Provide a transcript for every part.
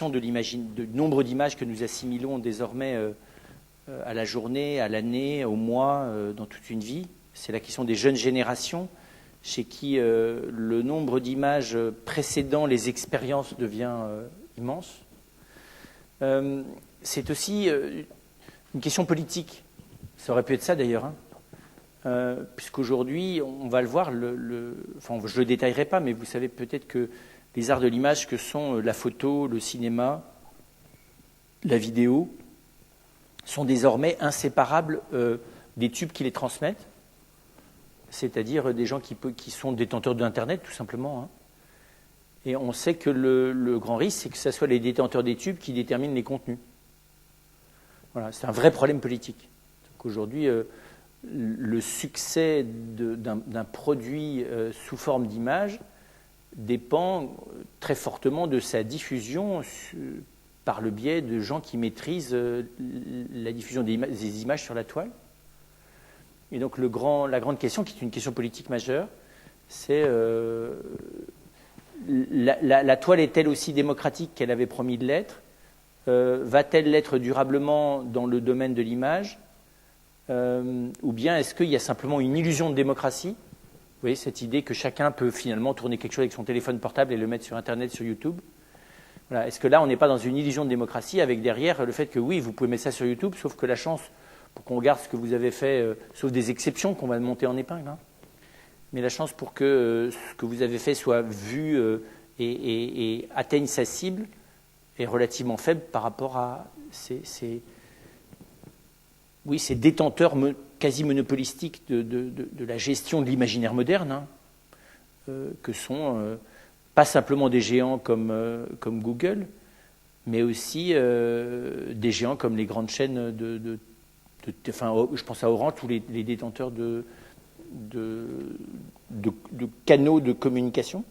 question du nombre d'images que nous assimilons désormais à la journée, à l'année, au mois, dans toute une vie. C'est la question des jeunes générations, chez qui le nombre d'images précédant les expériences devient immense. C'est aussi une question politique. Ça aurait pu être ça d'ailleurs, hein. Puisqu'aujourd'hui, on va le voir, enfin, je ne le détaillerai pas, mais vous savez peut-être que les arts de l'image que sont la photo, le cinéma, la vidéo, sont désormais inséparables des tubes qui les transmettent, c'est-à-dire des gens qui sont détenteurs d'Internet, tout simplement, hein. Et on sait que le grand risque, c'est que ce soit les détenteurs des tubes qui déterminent les contenus. Voilà, c'est un vrai problème politique. Donc aujourd'hui, le succès d'un produit sous forme d'image dépend très fortement de sa diffusion par le biais de gens qui maîtrisent la diffusion des images sur la toile. Et donc la grande question, qui est une question politique majeure, c'est la toile est-elle aussi démocratique qu'elle avait promis de l'être? Va-t-elle l'être durablement dans le domaine de l'image? Ou bien est-ce qu'il y a simplement une illusion de démocratie? Vous voyez, cette idée que chacun peut finalement tourner quelque chose avec son téléphone portable et le mettre sur Internet, sur YouTube. Voilà. Est-ce que là, on n'est pas dans une illusion de démocratie avec derrière le fait que oui, vous pouvez mettre ça sur YouTube, sauf que la chance pour qu'on regarde ce que vous avez fait, sauf des exceptions qu'on va monter en épingle, hein, mais la chance pour que ce que vous avez fait soit vu et atteigne sa cible est relativement faible par rapport à ces détenteurs quasi monopolistiques de la gestion de l'imaginaire moderne, hein, que sont pas simplement des géants comme Google, mais aussi des géants comme les grandes chaînes enfin, je pense à Orange, tous les détenteurs de canaux de communication.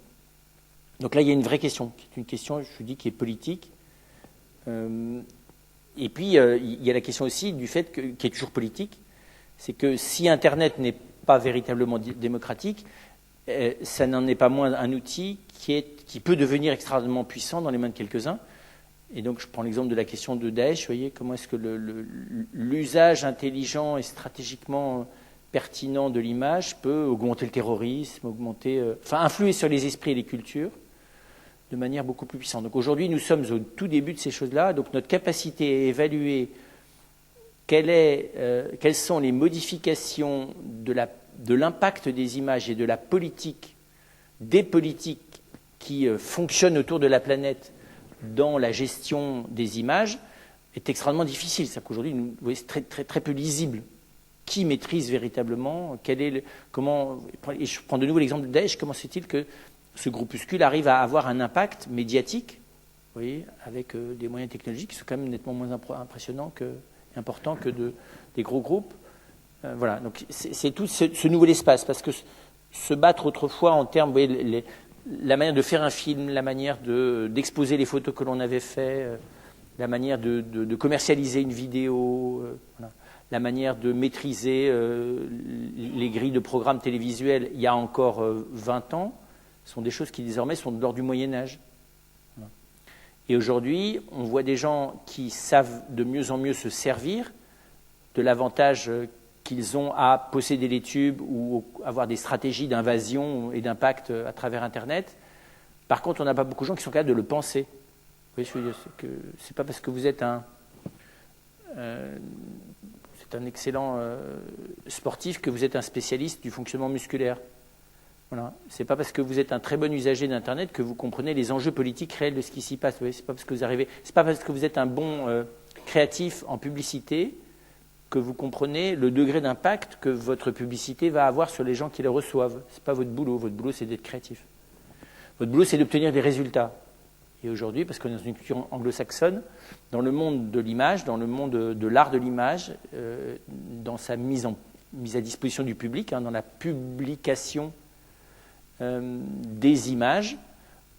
Donc là, il y a une vraie question, qui est une question, je vous dis, qui est politique. Et puis, il y a la question aussi du fait qui est toujours politique, c'est que si Internet n'est pas véritablement démocratique, ça n'en est pas moins un outil qui peut devenir extrêmement puissant dans les mains de quelques-uns. Et donc, je prends l'exemple de la question de Daesh. Vous voyez, comment est-ce que l'usage intelligent et stratégiquement pertinent de l'image peut augmenter le terrorisme, influer sur les esprits et les cultures de manière beaucoup plus puissante. Donc aujourd'hui, nous sommes au tout début de ces choses-là. Donc notre capacité à évaluer quelles sont les modifications de l'impact des images et de la politique, des politiques qui fonctionnent autour de la planète dans la gestion des images est extrêmement difficile. C'est-à-dire qu'aujourd'hui, vous voyez, c'est très, très, très peu lisible. Qui maîtrise véritablement et je prends de nouveau l'exemple de Daesh. Comment se fait-il que ce groupuscule arrive à avoir un impact médiatique, vous voyez, avec des moyens technologiques qui sont quand même nettement moins impressionnants et importants que des gros groupes. Voilà, donc c'est tout ce nouvel espace, parce que se battre autrefois en termes, vous voyez, la manière de faire un film, la manière d'exposer les photos que l'on avait faites, la manière de commercialiser une vidéo, voilà, la manière de maîtriser les grilles de programmes télévisuels il y a encore 20 ans, sont des choses qui désormais sont de l'ordre du Moyen-Âge. Voilà. Et aujourd'hui, on voit des gens qui savent de mieux en mieux se servir de l'avantage qu'ils ont à posséder les tubes ou avoir des stratégies d'invasion et d'impact à travers Internet. Par contre, on n'a pas beaucoup de gens qui sont capables de le penser. Vous voyez ce que je veux dire, c'est pas parce que vous êtes un excellent sportif que vous êtes un spécialiste du fonctionnement musculaire. Voilà. C'est pas parce que vous êtes un très bon usager d'Internet que vous comprenez les enjeux politiques réels de ce qui s'y passe. Vous voyez, c'est pas parce que vous êtes un bon créatif en publicité que vous comprenez le degré d'impact que votre publicité va avoir sur les gens qui la reçoivent. C'est pas votre boulot. Votre boulot, c'est d'être créatif. Votre boulot, c'est d'obtenir des résultats. Et aujourd'hui, parce qu'on est dans une culture anglo-saxonne, dans le monde de l'image, dans le monde de l'art de l'image, dans sa mise à disposition du public, dans la publication des images,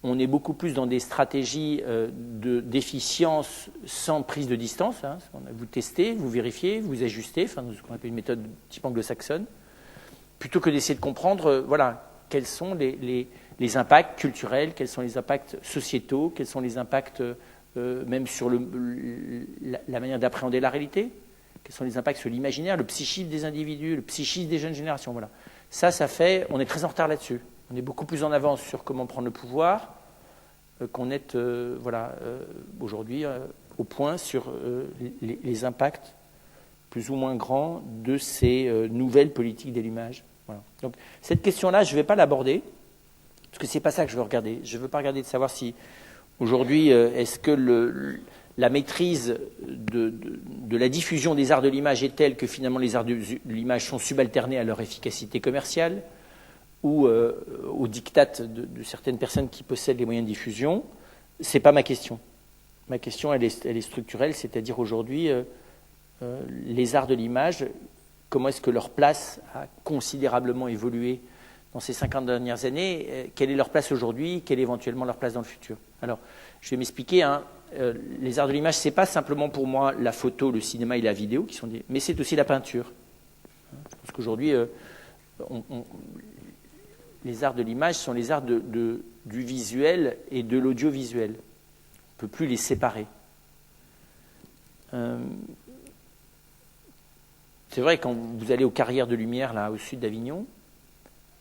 on est beaucoup plus dans des stratégies d'efficience sans prise de distance. Vous testez, vous vérifiez, vous ajustez, ce qu'on appelle une méthode type anglo-saxonne, plutôt que d'essayer de comprendre quels sont les impacts culturels, quels sont les impacts sociétaux, quels sont les impacts même sur la manière d'appréhender la réalité. Quels sont les impacts sur l'imaginaire, le psychisme des individus, le psychisme des jeunes générations. Voilà. Ça fait, on est très en retard là-dessus. On est beaucoup plus en avance sur comment prendre le pouvoir qu'on est aujourd'hui au point sur les impacts plus ou moins grands de ces nouvelles politiques de l'image. Voilà. Donc cette question-là, je ne vais pas l'aborder, parce que ce n'est pas ça que je veux regarder. Je ne veux pas regarder de savoir si aujourd'hui, est-ce que la maîtrise de la diffusion des arts de l'image est telle que finalement les arts de l'image sont subalternés à leur efficacité commerciale ou au diktat de certaines personnes qui possèdent les moyens de diffusion. Ce n'est pas ma question. Ma question, elle est structurelle, c'est-à-dire aujourd'hui, les arts de l'image, comment est-ce que leur place a considérablement évolué dans ces 50 dernières années, quelle est leur place aujourd'hui, quelle est éventuellement leur place dans le futur. Alors, je vais m'expliquer. Les arts de l'image, ce n'est pas simplement pour moi la photo, le cinéma et la vidéo, mais c'est aussi la peinture. Je pense qu'aujourd'hui, les arts de l'image sont les arts du visuel et de l'audiovisuel. On ne peut plus les séparer. C'est vrai, quand vous allez aux carrières de lumière, là, au sud d'Avignon,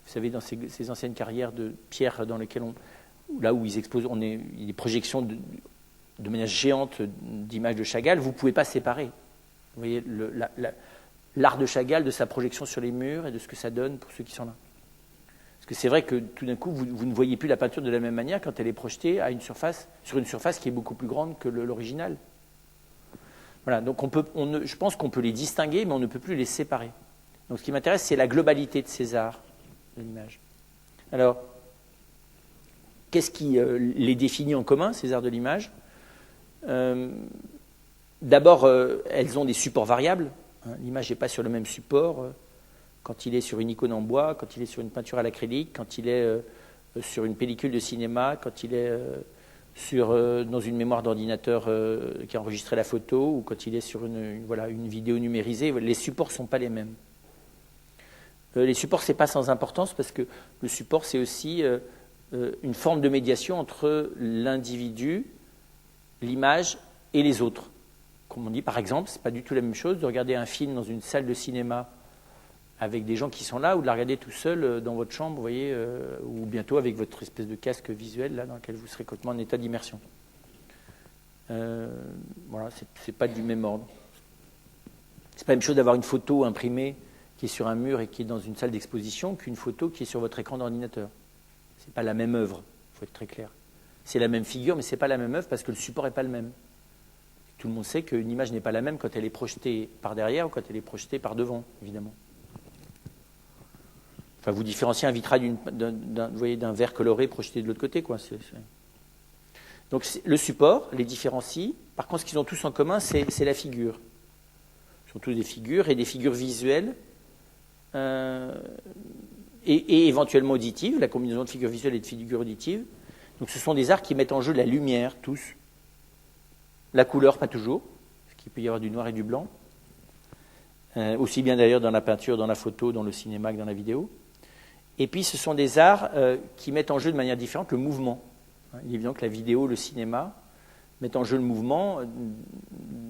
vous savez, dans ces anciennes carrières de pierre dans lesquelles là où ils exposent, il y a des projections de manière géante d'images de Chagall, vous ne pouvez pas séparer. Vous voyez l'art de Chagall, de sa projection sur les murs et de ce que ça donne pour ceux qui sont là. Parce que c'est vrai que tout d'un coup, vous ne voyez plus la peinture de la même manière quand elle est projetée sur une surface qui est beaucoup plus grande que l'original. Voilà, donc je pense qu'on peut les distinguer, mais on ne peut plus les séparer. Donc ce qui m'intéresse, c'est la globalité de ces arts de l'image. Alors, qu'est-ce qui les définit en commun, ces arts de l'image ? D'abord, elles ont des supports variables. L'image n'est pas sur le même support quand il est sur une icône en bois, quand il est sur une peinture à l'acrylique, quand il est sur une pellicule de cinéma, quand il est dans une mémoire d'ordinateur qui a enregistré la photo, ou quand il est sur une vidéo numérisée. Les supports ne sont pas les mêmes. Les supports, ce n'est pas sans importance, parce que le support, c'est aussi une forme de médiation entre l'individu, l'image et les autres. Comme on dit, par exemple, ce n'est pas du tout la même chose de regarder un film dans une salle de cinéma avec des gens qui sont là, ou de la regarder tout seul dans votre chambre, vous voyez, ou bientôt avec votre espèce de casque visuel là, dans lequel vous serez complètement en état d'immersion. Voilà, c'est pas du même ordre. C'est pas la même chose d'avoir une photo imprimée qui est sur un mur et qui est dans une salle d'exposition qu'une photo qui est sur votre écran d'ordinateur. C'est pas la même œuvre, il faut être très clair. C'est la même figure, mais c'est pas la même œuvre parce que le support n'est pas le même. Tout le monde sait qu'une image n'est pas la même quand elle est projetée par derrière ou quand elle est projetée par devant, évidemment. Enfin, vous différenciez un vitrail d'un verre coloré projeté de l'autre côté, quoi. Donc le support les différencie. Par contre, ce qu'ils ont tous en commun, c'est la figure. Ils sont tous des figures et des figures visuelles et éventuellement auditives, la combinaison de figures visuelles et de figures auditives. Donc ce sont des arts qui mettent en jeu la lumière, tous. La couleur, pas toujours, parce qu'il peut y avoir du noir et du blanc. Aussi bien d'ailleurs dans la peinture, dans la photo, dans le cinéma que dans la vidéo. Et puis ce sont des arts qui mettent en jeu de manière différente le mouvement. Il est évident que la vidéo, le cinéma mettent en jeu le mouvement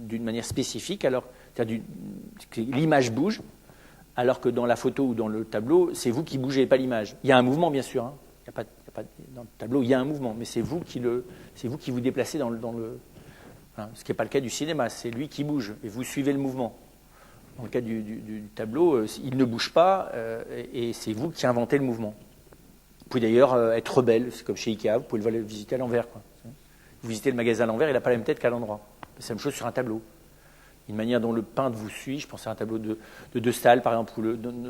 d'une manière spécifique, alors que l'image bouge, alors que dans la photo ou dans le tableau, c'est vous qui bougez, pas l'image. Il y a un mouvement, bien sûr. Dans le tableau, il y a un mouvement, mais c'est vous qui vous déplacez dans le ce qui n'est pas le cas du cinéma, c'est lui qui bouge, et vous suivez le mouvement. Dans le cas du tableau, il ne bouge pas, et c'est vous qui inventez le mouvement. Vous pouvez d'ailleurs être rebelle, c'est comme chez Ikea, vous pouvez le visiter à l'envers. Vous visitez le magasin à l'envers, il n'a pas la même tête qu'à l'endroit. C'est la même chose sur un tableau. Une manière dont le peintre vous suit, je pense à un tableau de Stahl, par exemple, où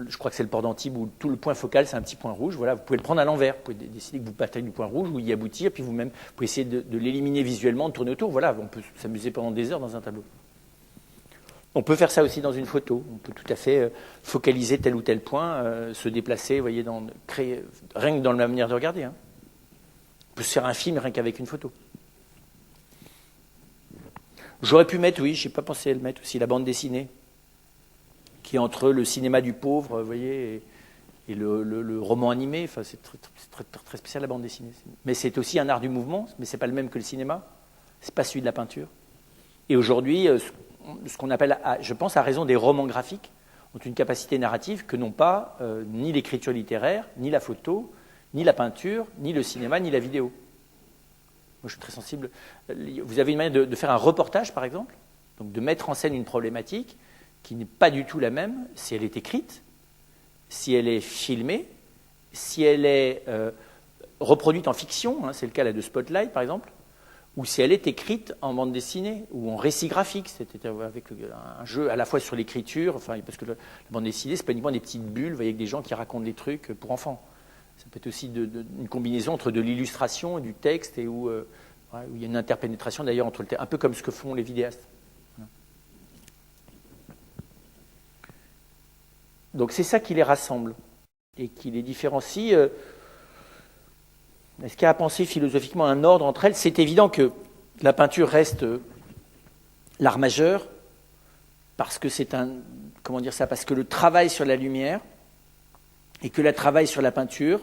je crois que c'est le port d'Antibes, où tout le point focal, c'est un petit point rouge. Voilà, vous pouvez le prendre à l'envers. Vous pouvez décider que vous partez du point rouge, ou y aboutir, puis vous pouvez essayer de l'éliminer visuellement, de tourner autour. Voilà, on peut s'amuser pendant des heures dans un tableau. On peut faire ça aussi dans une photo. On peut tout à fait focaliser tel ou tel point, se déplacer, vous voyez, créer, rien que dans la manière de regarder. On peut se faire un film rien qu'avec une photo. J'aurais pu mettre, oui, je n'ai pas pensé à le mettre aussi, la bande dessinée, qui est entre le cinéma du pauvre, vous voyez, et le roman animé. Enfin, c'est très spécial, la bande dessinée. Mais c'est aussi un art du mouvement, mais ce n'est pas le même que le cinéma. c'est pas celui de la peinture. Et aujourd'hui, ce qu'on appelle, je pense à raison des romans graphiques, ont une capacité narrative que n'ont pas ni l'écriture littéraire, ni la photo, ni la peinture, ni le cinéma, ni la vidéo. Moi, je suis très sensible. Vous avez une manière de faire un reportage, par exemple, donc de mettre en scène une problématique qui n'est pas du tout la même si elle est écrite, si elle est filmée, si elle est reproduite en fiction, hein, c'est le cas là de Spotlight, par exemple, ou si elle est écrite en bande dessinée ou en récit graphique, c'est-à-dire avec un jeu à la fois sur l'écriture, enfin, parce que la bande dessinée, c'est pas uniquement des petites bulles, vous voyez, avec des gens qui racontent des trucs pour enfants. Ça peut être aussi une combinaison entre de l'illustration et du texte, et où il y a une interpénétration d'ailleurs entre le texte, un peu comme ce que font les vidéastes. Donc c'est ça qui les rassemble et qui les différencie. Est-ce qu'il y a à penser philosophiquement un ordre entre elles? C'est évident que la peinture reste l'art majeur parce que c'est parce que le travail sur la lumière et que le travail sur la peinture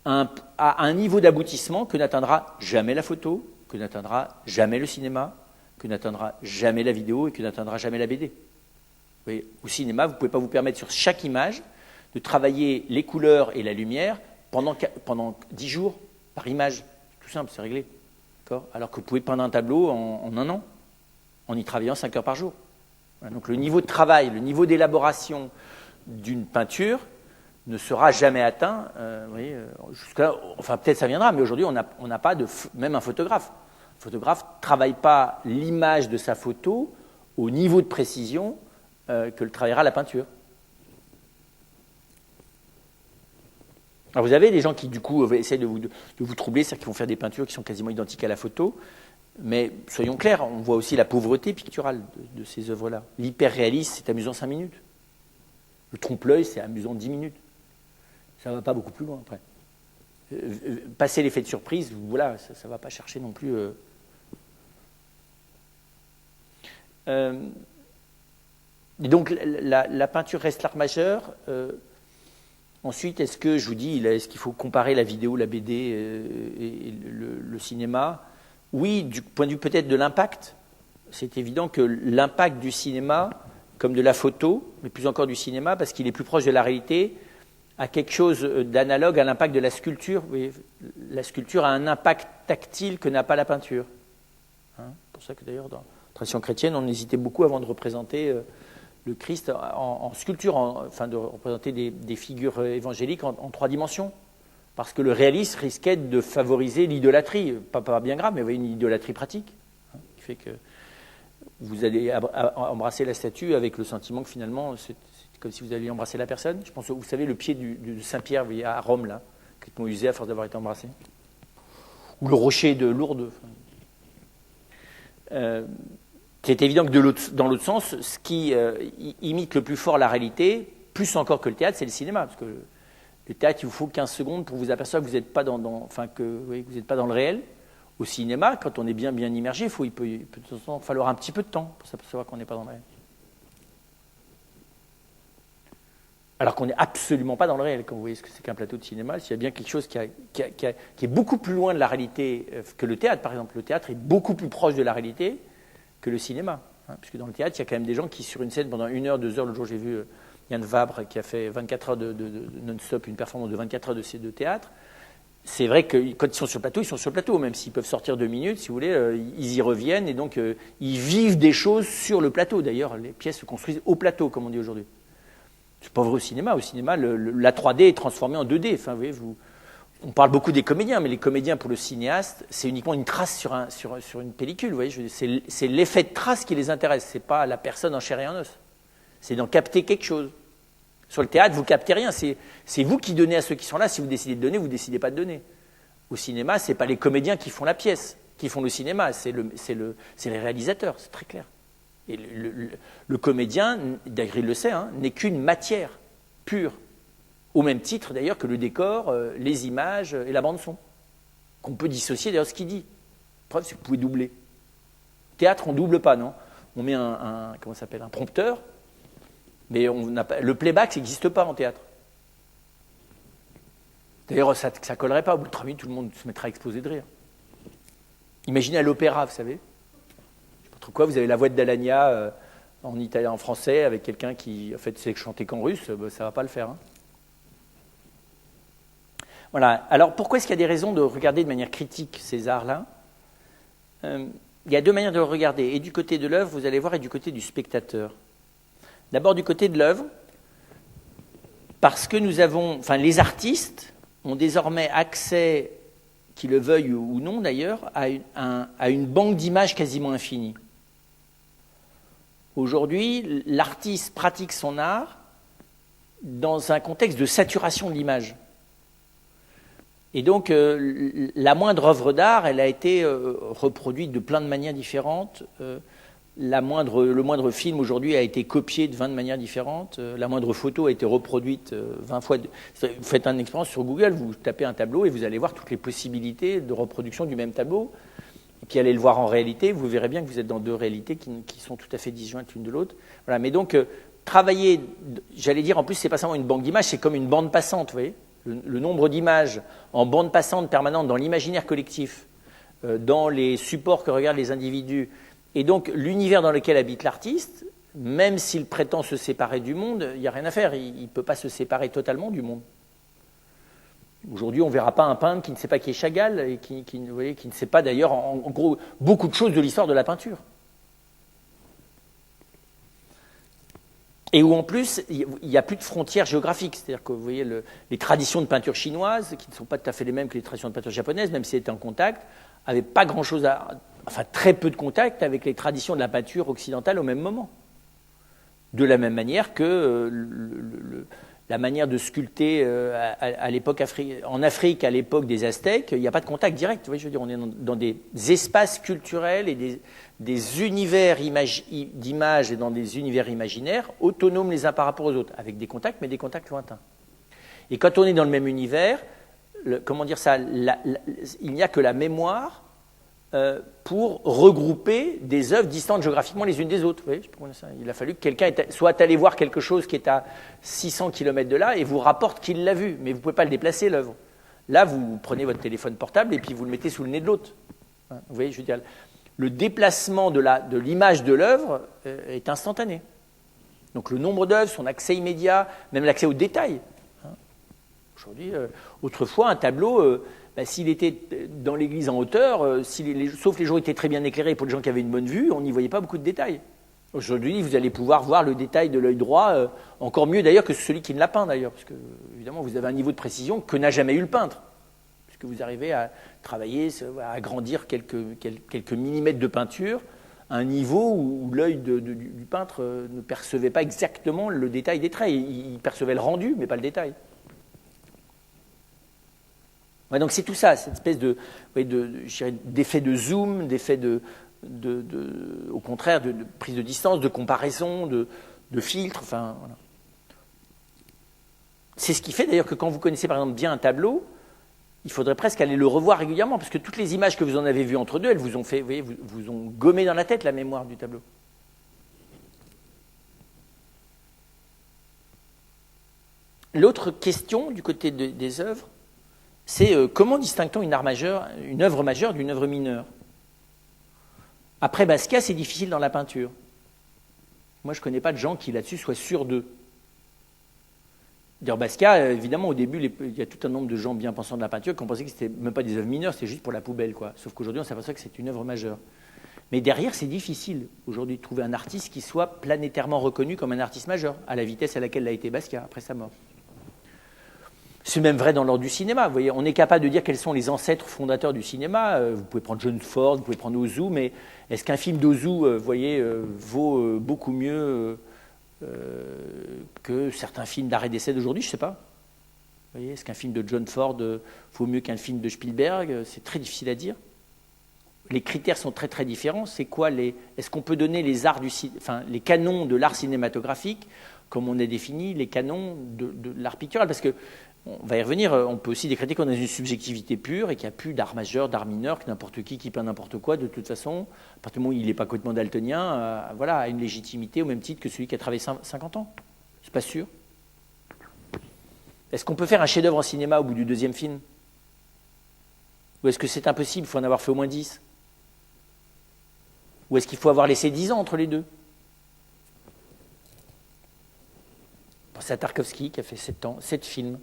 a un niveau d'aboutissement que n'atteindra jamais la photo, que n'atteindra jamais le cinéma, que n'atteindra jamais la vidéo et que n'atteindra jamais la BD. Vous voyez, au cinéma, vous ne pouvez pas vous permettre sur chaque image de travailler les couleurs et la lumière pendant 10 jours par image. C'est tout simple, c'est réglé. D'accord ? Alors que vous pouvez peindre un tableau en un an, en y travaillant 5 heures par jour. Voilà, donc le niveau de travail, le niveau d'élaboration d'une peinture ne sera jamais atteint. Jusqu'à, enfin, peut-être ça viendra, mais aujourd'hui, on n'a pas même un photographe. Un photographe ne travaille pas l'image de sa photo au niveau de précision que le travaillera la peinture. Alors vous avez des gens qui, du coup, essayent de vous troubler, c'est-à-dire qu'ils vont faire des peintures qui sont quasiment identiques à la photo, mais soyons clairs, on voit aussi la pauvreté picturale de ces œuvres-là. L'hyper-réaliste, c'est amusant 5 minutes. Le trompe-l'œil, c'est amusant 10 minutes. Ça ne va pas beaucoup plus loin, après. Passer l'effet de surprise, voilà, ça ne va pas chercher non plus... Et donc, la peinture reste l'art majeur. Ensuite, est-ce qu'il faut comparer la vidéo, la BD et le cinéma? Oui, du point de vue peut-être de l'impact. C'est évident que l'impact du cinéma, comme de la photo, mais plus encore du cinéma, parce qu'il est plus proche de la réalité, a quelque chose d'analogue à l'impact de la sculpture. Vous voyez, la sculpture a un impact tactile que n'a pas la peinture. C'est pour ça que d'ailleurs, dans la tradition chrétienne, on hésitait beaucoup avant de représenter le Christ en sculpture, enfin de représenter des figures évangéliques en 3 dimensions. Parce que le réalisme risquait de favoriser l'idolâtrie, pas bien grave, mais vous voyez, une idolâtrie pratique, qui fait que vous allez embrasser la statue avec le sentiment que finalement, c'est comme si vous alliez embrasser la personne. Je pense, vous savez, le pied de Saint-Pierre, vous voyez, à Rome, là, qui est usé à force d'avoir été embrassé. Ou le rocher de Lourdes. C'est évident que dans l'autre sens, ce qui imite le plus fort la réalité, plus encore que le théâtre, c'est le cinéma. Parce que le théâtre, il vous faut 15 secondes pour vous apercevoir que vous n'êtes pas vous n'êtes pas dans le réel. Au cinéma, quand on est bien immergé, il peut de toute façon falloir un petit peu de temps pour s'apercevoir qu'on n'est pas dans le réel. Alors qu'on n'est absolument pas dans le réel. Quand vous voyez ce que c'est qu'un plateau de cinéma, s'il y a bien quelque chose qui est beaucoup plus loin de la réalité que le théâtre, par exemple. Le théâtre est beaucoup plus proche de la réalité que le cinéma. Puisque dans le théâtre, il y a quand même des gens qui, sur une scène, pendant 1 heure, 2 heures, l'autre jour, j'ai vu Yann Vabre qui a fait 24 heures de non-stop, une performance de 24 heures de théâtre. C'est vrai que quand ils sont sur le plateau, même s'ils peuvent sortir 2 minutes, si vous voulez, ils y reviennent et donc ils vivent des choses sur le plateau. D'ailleurs, les pièces se construisent au plateau, comme on dit aujourd'hui. C'est pas vrai au cinéma. Au cinéma, la 3D est transformée en 2D. Enfin, vous voyez, on parle beaucoup des comédiens, mais les comédiens, pour le cinéaste, c'est uniquement une trace sur une pellicule. Vous voyez, c'est l'effet de trace qui les intéresse. C'est pas la personne en chair et en os. C'est d'en capter quelque chose. Sur le théâtre, vous captez rien. C'est vous qui donnez à ceux qui sont là. Si vous décidez de donner, vous décidez pas de donner. Au cinéma, c'est pas les comédiens qui font la pièce, qui font le cinéma. C'est les réalisateurs. C'est très clair. Et le comédien, d'ailleurs il le sait, n'est qu'une matière pure. Au même titre d'ailleurs que le décor, les images et la bande-son. Qu'on peut dissocier d'ailleurs ce qu'il dit. Preuve, c'est que vous pouvez doubler. Théâtre, on ne double pas, non? On met un prompteur, mais le playback, ça n'existe pas en théâtre. D'ailleurs, ça ne collerait pas. Au bout de 3 minutes, tout le monde se mettra à exploser de rire. Imaginez à l'opéra, vous savez. Je sais pas trop quoi, vous avez la voix de Dall'Agna en italien, en français, avec quelqu'un qui, en fait, sait chanter qu'en russe, ça ne va pas le faire. Hein. Voilà. Alors, pourquoi est-ce qu'il y a des raisons de regarder de manière critique ces arts-là ? Il y a deux manières de le regarder. Et du côté de l'œuvre, vous allez voir, et du côté du spectateur. D'abord, du côté de l'œuvre, parce que les artistes ont désormais accès, qu'ils le veuillent ou non d'ailleurs, à une banque d'images quasiment infinie. Aujourd'hui, l'artiste pratique son art dans un contexte de saturation de l'image. Et donc, la moindre œuvre d'art, elle a été reproduite de plein de manières différentes. Le moindre film aujourd'hui a été copié de 20 manières différentes. La moindre photo a été reproduite 20 fois. Vous faites une expérience sur Google, vous tapez un tableau et vous allez voir toutes les possibilités de reproduction du même tableau. Et puis allez le voir en réalité, vous verrez bien que vous êtes dans deux réalités qui sont tout à fait disjointes l'une de l'autre. Voilà. Mais donc, travailler, j'allais dire, en plus, c'est pas seulement une banque d'images, c'est comme une bande passante, vous voyez. Le nombre d'images en bande passante permanente dans l'imaginaire collectif, dans les supports que regardent les individus, et donc l'univers dans lequel habite l'artiste, même s'il prétend se séparer du monde, il n'y a rien à faire, il ne peut pas se séparer totalement du monde. Aujourd'hui, on ne verra pas un peintre qui ne sait pas qui est Chagall, et qui ne sait pas d'ailleurs, en gros, beaucoup de choses de l'histoire de la peinture. Et où en plus, il n'y a plus de frontières géographiques. C'est-à-dire que vous voyez, les traditions de peinture chinoise, qui ne sont pas tout à fait les mêmes que les traditions de peinture japonaises, même si elles étaient en contact, n'avaient pas grand-chose très peu de contact avec les traditions de la peinture occidentale au même moment. De la même manière que la manière de sculpter à l'époque en Afrique, à l'époque des Aztèques, il n'y a pas de contact direct. Vous voyez, je veux dire, on est dans des espaces culturels et des univers d'images et dans des univers imaginaires autonomes les uns par rapport aux autres, avec des contacts, mais des contacts lointains. Et quand on est dans le même univers, il n'y a que la mémoire pour regrouper des œuvres distantes géographiquement les unes des autres. Vous voyez, il a fallu que quelqu'un soit allé voir quelque chose qui est à 600 km de là et vous rapporte qu'il l'a vu, mais vous ne pouvez pas le déplacer, l'œuvre. Là, vous prenez votre téléphone portable et puis vous le mettez sous le nez de l'autre. Vous voyez, je veux dire, le déplacement de l'image de l'œuvre est instantané. Donc le nombre d'œuvres, son accès immédiat, même l'accès aux détails. Aujourd'hui, autrefois, un tableau, s'il était dans l'église en hauteur, sauf les jours étaient très bien éclairés pour les gens qui avaient une bonne vue, on n'y voyait pas beaucoup de détails. Aujourd'hui, vous allez pouvoir voir le détail de l'œil droit, encore mieux d'ailleurs que celui qui ne l'a peint d'ailleurs, parce que évidemment vous avez un niveau de précision que n'a jamais eu le peintre, puisque vous arrivez à travailler, à agrandir quelques millimètres de peinture, à un niveau où l'œil du peintre ne percevait pas exactement le détail des traits, il percevait le rendu, mais pas le détail. Ouais, donc c'est tout ça, cette espèce d'effet de zoom, d'effet au contraire, de prise de distance, de comparaison, de filtre, enfin voilà. C'est ce qui fait d'ailleurs que quand vous connaissez par exemple bien un tableau, il faudrait presque aller le revoir régulièrement, parce que toutes les images que vous en avez vues entre deux, elles vous ont fait, vous ont gommé dans la tête la mémoire du tableau. L'autre question du côté des œuvres, c'est comment distingue-t-on une œuvre majeure d'une œuvre mineure ? Après Basquiat, c'est difficile dans la peinture. Moi, je ne connais pas de gens qui, là-dessus, soient sûrs d'eux. D'ailleurs, Basquiat, évidemment, au début, il y a tout un nombre de gens bien pensants de la peinture qui ont pensé que ce n'était même pas des œuvres mineures, c'était juste pour la poubelle, quoi. Sauf qu'aujourd'hui, on s'aperçoit que c'est une œuvre majeure. Mais derrière, c'est difficile, aujourd'hui, de trouver un artiste qui soit planétairement reconnu comme un artiste majeur, à la vitesse à laquelle l'a été Basquiat, après sa mort. C'est même vrai dans l'ordre du cinéma. Vous voyez, on est capable de dire quels sont les ancêtres fondateurs du cinéma. Vous pouvez prendre John Ford, vous pouvez prendre Ozu, mais est-ce qu'un film d'Ozu, vaut beaucoup mieux que certains films d'art d'essai d'aujourd'hui ? Je ne sais pas. Vous voyez, est-ce qu'un film de John Ford vaut mieux qu'un film de Spielberg ? C'est très difficile à dire. Les critères sont très très différents. C'est quoi est-ce qu'on peut donner les canons de l'art cinématographique, comme on a défini les canons de l'art pictural ? Parce que on va y revenir, on peut aussi décréter qu'on a une subjectivité pure et qu'il n'y a plus d'art majeur, d'art mineur, que n'importe qui peint n'importe quoi, de toute façon, à partir du moment où il n'est pas complètement daltonien, a une légitimité au même titre que celui qui a travaillé 50 ans. C'est pas sûr. Est-ce qu'on peut faire un chef-d'œuvre en cinéma au bout du deuxième film ? Ou est-ce que c'est impossible, il faut en avoir fait au moins 10 ? Ou est-ce qu'il faut avoir laissé 10 ans entre les deux? Pensez à Tarkovsky qui a fait 7 films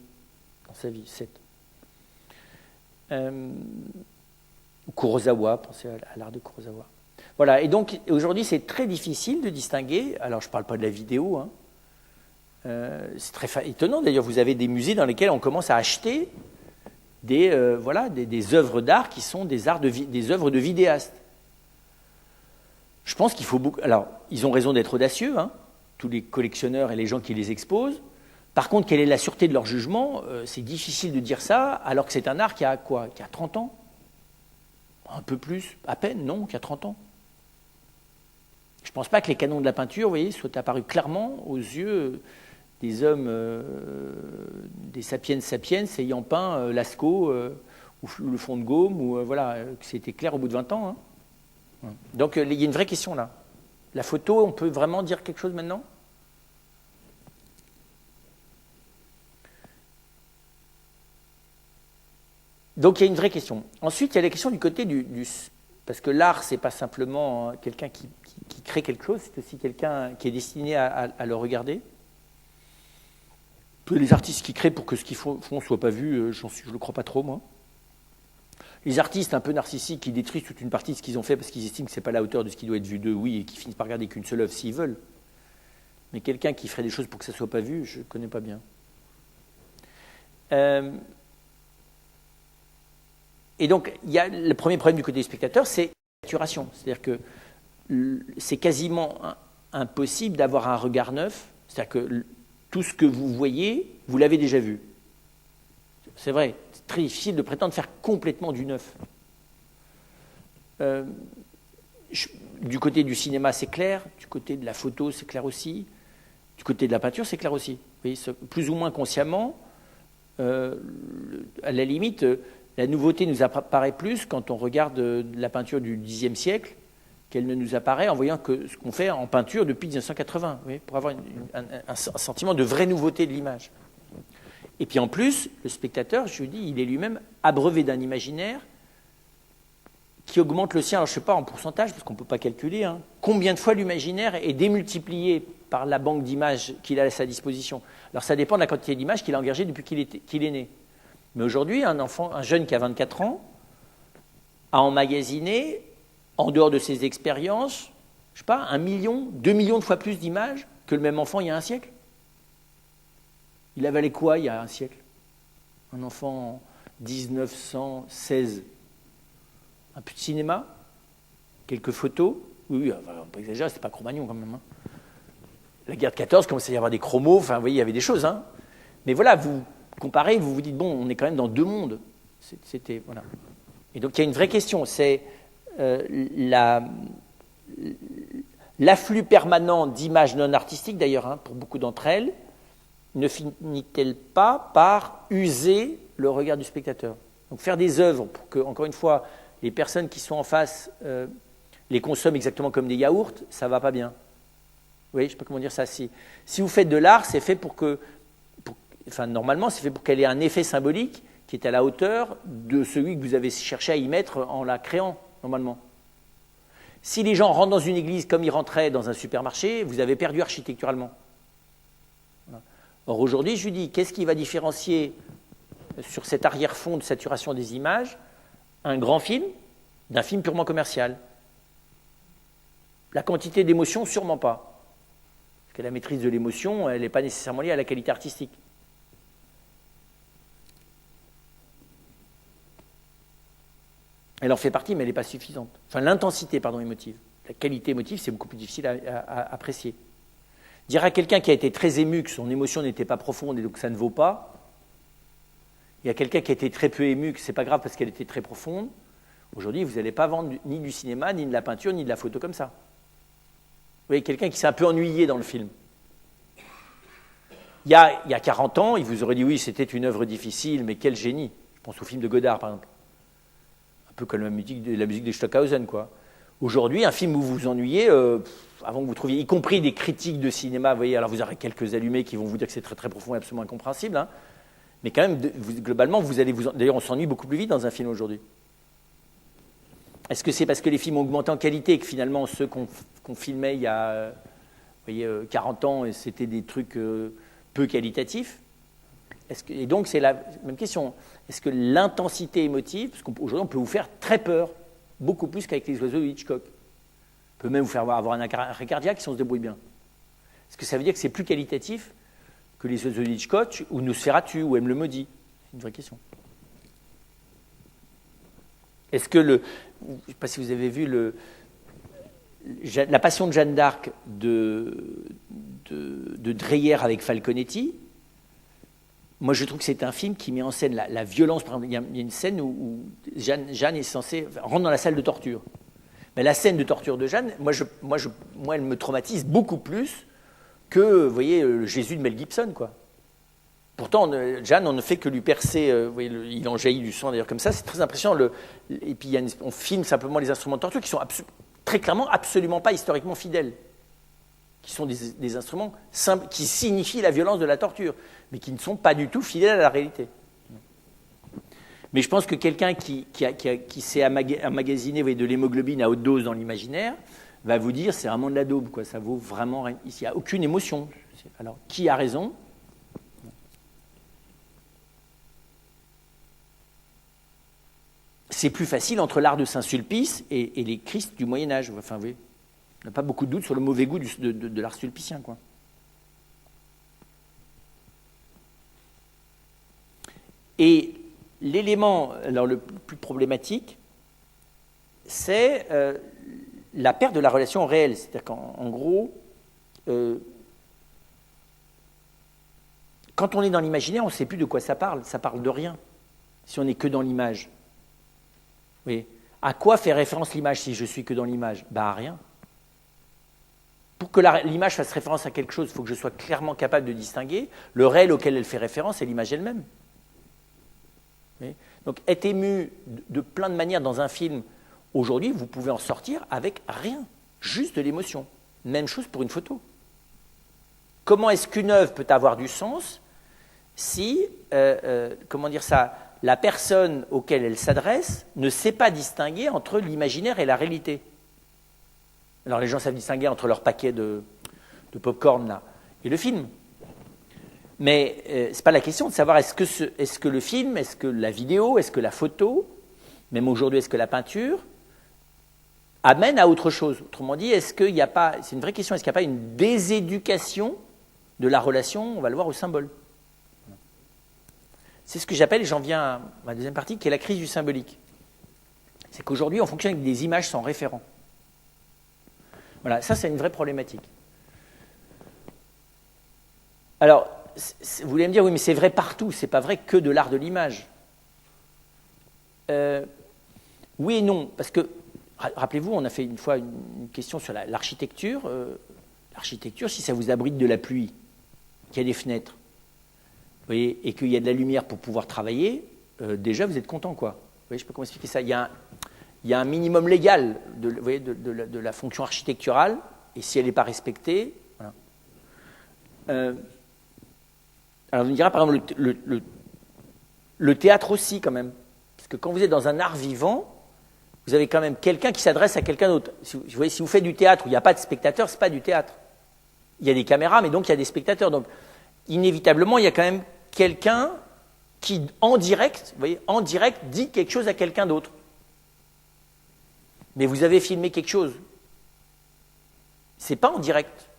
dans sa vie, 7. Kurosawa, pensez à l'art de Kurosawa. Voilà, et donc aujourd'hui c'est très difficile de distinguer, alors je ne parle pas de la vidéo, hein, c'est très étonnant d'ailleurs, vous avez des musées dans lesquels on commence à acheter des œuvres d'art qui sont des œuvres de vidéastes. Je pense qu'il faut beaucoup. Alors, ils ont raison d'être audacieux, hein, tous les collectionneurs et les gens qui les exposent. Par contre, quelle est la sûreté de leur jugement? C'est difficile de dire ça, alors que c'est un art qui a quoi? Qui a 30 ans? Un peu plus, à peine, non, qui a 30 ans. Je ne pense pas que les canons de la peinture, vous voyez, soient apparus clairement aux yeux des hommes, des sapiens ayant peint Lascaux ou le fond de Gaume, ou voilà, que c'était clair au bout de 20 ans. Hein. Donc il y a une vraie question là. La photo, on peut vraiment dire quelque chose maintenant? Donc il y a une vraie question. Ensuite, il y a la question du côté parce que l'art, c'est pas simplement quelqu'un qui crée quelque chose, c'est aussi quelqu'un qui est destiné à le regarder. Tous les artistes qui créent pour que ce qu'ils font ne soit pas vu, je ne le crois pas trop, moi. Les artistes un peu narcissiques qui détruisent toute une partie de ce qu'ils ont fait parce qu'ils estiment que ce n'est pas à la hauteur de ce qui doit être vu d'eux, oui, et qui finissent par regarder qu'une seule œuvre s'ils veulent. Mais quelqu'un qui ferait des choses pour que ça ne soit pas vu, je ne connais pas bien. Et donc, il y a le premier problème du côté du spectateur, c'est la saturation. C'est-à-dire que c'est quasiment impossible d'avoir un regard neuf. C'est-à-dire que tout ce que vous voyez, vous l'avez déjà vu. C'est vrai, c'est très difficile de prétendre faire complètement du neuf. Du côté du cinéma, c'est clair. Du côté de la photo, c'est clair aussi. Du côté de la peinture, c'est clair aussi. Vous voyez, plus ou moins consciemment, à la limite, la nouveauté nous apparaît plus quand on regarde la peinture du Xe siècle qu'elle ne nous apparaît en voyant que ce qu'on fait en peinture depuis 1980, vous voyez, pour avoir un sentiment de vraie nouveauté de l'image. Et puis en plus, le spectateur, je dis, il est lui-même abreuvé d'un imaginaire qui augmente le sien, alors je ne sais pas en pourcentage, parce qu'on ne peut pas calculer, hein, combien de fois l'imaginaire est démultiplié par la banque d'images qu'il a à sa disposition. Alors ça dépend de la quantité d'images qu'il a engagées depuis qu'il est né. Mais aujourd'hui, un jeune qui a 24 ans, a emmagasiné, en dehors de ses expériences, je ne sais pas, 1 million, 2 millions de fois plus d'images que le même enfant il y a un siècle. Il avalait quoi il y a un siècle? Un enfant en 1916. Un peu de cinéma, quelques photos. Oui, on ne va pas exagérer, c'était pas Cro-Magnon quand même. Hein. La guerre de 14, commençait à y avoir des chromos, enfin, vous voyez, il y avait des choses. Hein. Mais voilà, vous comparez, vous vous dites, bon, on est quand même dans deux mondes. C'était, voilà. Et donc, il y a une vraie question, c'est l'afflux permanent d'images non artistiques, d'ailleurs, hein, pour beaucoup d'entre elles, ne finit-elle pas par user le regard du spectateur? Donc, faire des œuvres pour que, encore une fois, les personnes qui sont en face les consomment exactement comme des yaourts, ça ne va pas bien. Vous voyez, je ne sais pas comment dire ça. Si vous faites de l'art, c'est fait normalement, c'est fait pour qu'elle ait un effet symbolique qui est à la hauteur de celui que vous avez cherché à y mettre en la créant, normalement. Si les gens rentrent dans une église comme ils rentraient dans un supermarché, vous avez perdu architecturalement. Voilà. Or, aujourd'hui, je lui dis, qu'est-ce qui va différencier sur cet arrière-fond de saturation des images un grand film d'un film purement commercial? La quantité d'émotion, sûrement pas. Parce que la maîtrise de l'émotion, elle n'est pas nécessairement liée à la qualité artistique. Elle en fait partie, mais elle n'est pas suffisante. Enfin, l'intensité, émotive. La qualité émotive, c'est beaucoup plus difficile à apprécier. Dire à quelqu'un qui a été très ému que son émotion n'était pas profonde et donc ça ne vaut pas, et à quelqu'un qui a été très peu ému que ce n'est pas grave parce qu'elle était très profonde, aujourd'hui, vous n'allez pas vendre ni du cinéma, ni de la peinture, ni de la photo comme ça. Vous voyez, quelqu'un qui s'est un peu ennuyé dans le film. Il y a 40 ans, il vous aurait dit oui, c'était une œuvre difficile, mais quel génie. Je pense au film de Godard, par exemple. Un peu comme la musique de Stockhausen, quoi. Aujourd'hui, un film où vous vous ennuyez, avant que vous trouviez, y compris des critiques de cinéma, vous voyez, alors vous aurez quelques allumés qui vont vous dire que c'est très très profond et absolument incompréhensible, hein, mais quand même, globalement, d'ailleurs, on s'ennuie beaucoup plus vite dans un film aujourd'hui. Est-ce que c'est parce que les films ont augmenté en qualité et que finalement ceux qu'on filmait il y a 40 ans, c'était des trucs peu qualitatifs? Et donc c'est la même question. Est-ce que l'intensité émotive, parce qu'aujourd'hui on peut vous faire très peur, beaucoup plus qu'avec les oiseaux de Hitchcock. On peut même vous faire avoir un arrêt cardiaque si on se débrouille bien. Est-ce que ça veut dire que c'est plus qualitatif que les oiseaux de Hitchcock ou Nosferatu ou M le maudit? C'est une vraie question. Est-ce que je ne sais pas si vous avez vu la Passion de Jeanne d'Arc de Dreyer avec Falconetti. Moi, je trouve que c'est un film qui met en scène la violence. Par exemple, il y a une scène où Jeanne est censée rentre dans la salle de torture. Mais la scène de torture de Jeanne, moi, elle me traumatise beaucoup plus que, vous voyez, le Jésus de Mel Gibson, quoi. Pourtant, Jeanne, on ne fait que lui percer, il en jaillit du sang d'ailleurs comme ça, c'est très impressionnant. Et puis on filme simplement les instruments de torture qui sont très clairement absolument pas historiquement fidèles, qui sont des instruments simples, qui signifient la violence de la torture, mais qui ne sont pas du tout fidèles à la réalité. Mais je pense que quelqu'un qui s'est emmagasiné de l'hémoglobine à haute dose dans l'imaginaire va vous dire c'est vraiment de la daube, quoi. Ça vaut vraiment rien. Il n'y a aucune émotion. Alors, qui a raison ? C'est plus facile entre l'art de Saint-Sulpice et les Christ du Moyen-Âge. Enfin, oui, on n'a pas beaucoup de doute sur le mauvais goût de l'art sulpicien, quoi. Et l'élément alors, le plus problématique, c'est la perte de la relation réelle. C'est-à-dire qu'en gros, quand on est dans l'imaginaire, on ne sait plus de quoi ça parle de rien, si on n'est que dans l'image. Oui. À quoi fait référence l'image si je suis que dans l'image? À rien. Pour que l'image fasse référence à quelque chose, il faut que je sois clairement capable de distinguer le réel auquel elle fait référence et l'image elle-même. Oui. Donc être ému de plein de manières dans un film, aujourd'hui, vous pouvez en sortir avec rien, juste de l'émotion. Même chose pour une photo. Comment est-ce qu'une œuvre peut avoir du sens si, la personne auquel elle s'adresse ne sait pas distinguer entre l'imaginaire et la réalité? Alors les gens savent distinguer entre leur paquet de pop-corn là et le film. Mais ce n'est pas la question de savoir est-ce que le film, est-ce que la vidéo, est-ce que la photo, même aujourd'hui est-ce que la peinture, amène à autre chose. Autrement dit, est-ce qu'il n'y a pas, c'est une vraie question, est-ce qu'il n'y a pas une déséducation de la relation, on va le voir, au symbole? C'est ce que j'appelle, et j'en viens à ma deuxième partie, qui est la crise du symbolique. C'est qu'aujourd'hui, on fonctionne avec des images sans référent. Voilà, ça c'est une vraie problématique. Alors, vous voulez me dire, oui, mais c'est vrai partout, c'est pas vrai que de l'art de l'image. Oui et non, parce que, rappelez-vous, on a fait une fois une question sur l'architecture. L'architecture, si ça vous abrite de la pluie, qu'il y a des fenêtres, vous voyez, et qu'il y a de la lumière pour pouvoir travailler, déjà vous êtes content, quoi. Vous voyez, je ne sais pas comment expliquer ça. Il y a un minimum légal de la fonction architecturale, et si elle n'est pas respectée, voilà. Alors on dira par exemple le théâtre aussi quand même, parce que quand vous êtes dans un art vivant, vous avez quand même quelqu'un qui s'adresse à quelqu'un d'autre. Si vous faites du théâtre où il n'y a pas de spectateurs, ce n'est pas du théâtre. Il y a des caméras, mais donc il y a des spectateurs. Donc inévitablement, il y a quand même quelqu'un qui, en direct, vous voyez, en direct, dit quelque chose à quelqu'un d'autre. Mais vous avez filmé quelque chose. C'est pas en direct.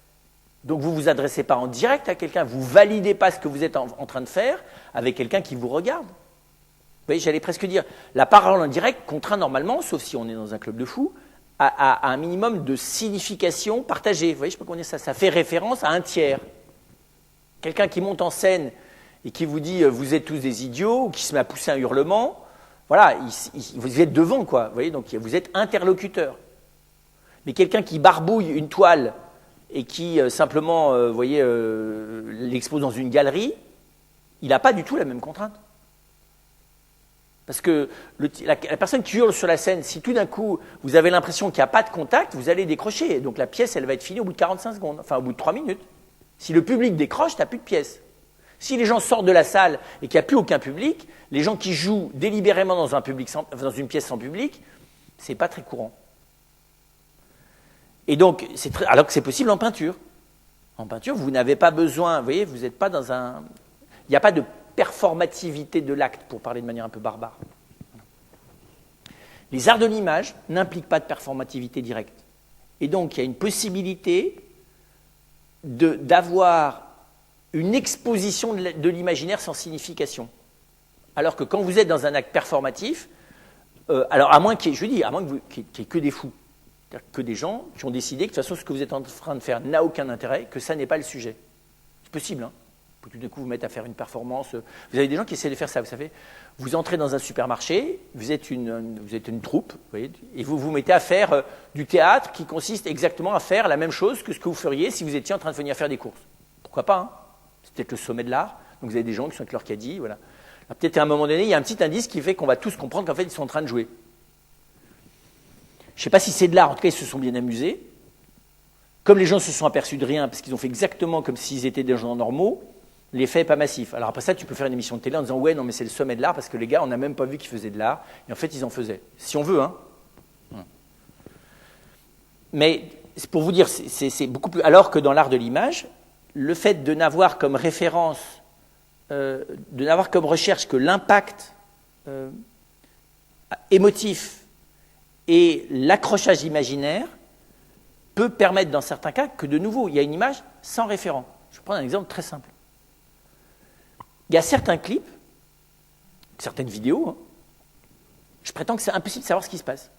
Donc vous ne vous adressez pas en direct à quelqu'un, vous ne validez pas ce que vous êtes en train de faire avec quelqu'un qui vous regarde. Vous voyez, j'allais presque dire, la parole en direct contraint normalement, sauf si on est dans un club de fous, à un minimum de signification partagée. Vous voyez, je ne sais pas comment dire ça. Ça fait référence à un tiers. Quelqu'un qui monte en scène et qui vous dit « vous êtes tous des idiots » ou qui se met à pousser un hurlement, voilà, vous êtes devant, quoi. Vous voyez, donc vous êtes interlocuteur. Mais quelqu'un qui barbouille une toile et qui simplement, vous voyez, l'expose dans une galerie, il n'a pas du tout la même contrainte. Parce que la personne qui hurle sur la scène, si tout d'un coup vous avez l'impression qu'il n'y a pas de contact, vous allez décrocher. Donc la pièce, elle va être finie au bout de 45 secondes, enfin au bout de 3 minutes. Si le public décroche, tu n'as plus de pièce. Si les gens sortent de la salle et qu'il n'y a plus aucun public, les gens qui jouent délibérément dans une pièce sans public, Ce n'est pas très courant. Et donc, alors que c'est possible en peinture. En peinture, vous n'avez pas besoin, vous voyez, vous n'êtes pas dans un... Il n'y a pas de performativité de l'acte, pour parler de manière un peu barbare. Les arts de l'image n'impliquent pas de performativité directe. Et donc, il y a une possibilité d'avoir une exposition de l'imaginaire sans signification. Alors que quand vous êtes dans un acte performatif, alors à moins qu'il y ait que des fous, c'est-à-dire que des gens qui ont décidé que de toute façon ce que vous êtes en train de faire n'a aucun intérêt, que ça n'est pas le sujet. C'est possible, hein. Vous pouvez tout d'un coup vous mettre à faire une performance. Vous avez des gens qui essaient de faire ça, vous savez. Vous entrez dans un supermarché, vous êtes une troupe, vous voyez, et vous vous mettez à faire du théâtre qui consiste exactement à faire la même chose que ce que vous feriez si vous étiez en train de venir faire des courses. Pourquoi pas, hein. C'est peut-être le sommet de l'art. Donc vous avez des gens qui sont avec leur caddie, voilà. Alors, peut-être à un moment donné, il y a un petit indice qui fait qu'on va tous comprendre qu'en fait, ils sont en train de jouer. Je ne sais pas si c'est de l'art, en tout cas, ils se sont bien amusés. Comme les gens se sont aperçus de rien, parce qu'ils ont fait exactement comme s'ils étaient des gens normaux, l'effet n'est pas massif. Alors après ça, tu peux faire une émission de télé en disant « Ouais, non, mais c'est le sommet de l'art, parce que les gars, on n'a même pas vu qu'ils faisaient de l'art. » Et en fait, ils en faisaient. Si on veut, hein. Mais c'est pour vous dire, c'est beaucoup plus... Alors que dans l'art de l'image, le fait de n'avoir comme référence, de n'avoir comme recherche que l'impact émotif et l'accrochage imaginaire peut permettre dans certains cas que de nouveau, il y a une image sans référent. Je vais prendre un exemple très simple. Il y a certains clips, certaines vidéos, hein, je prétends que c'est impossible de savoir ce qui se passe.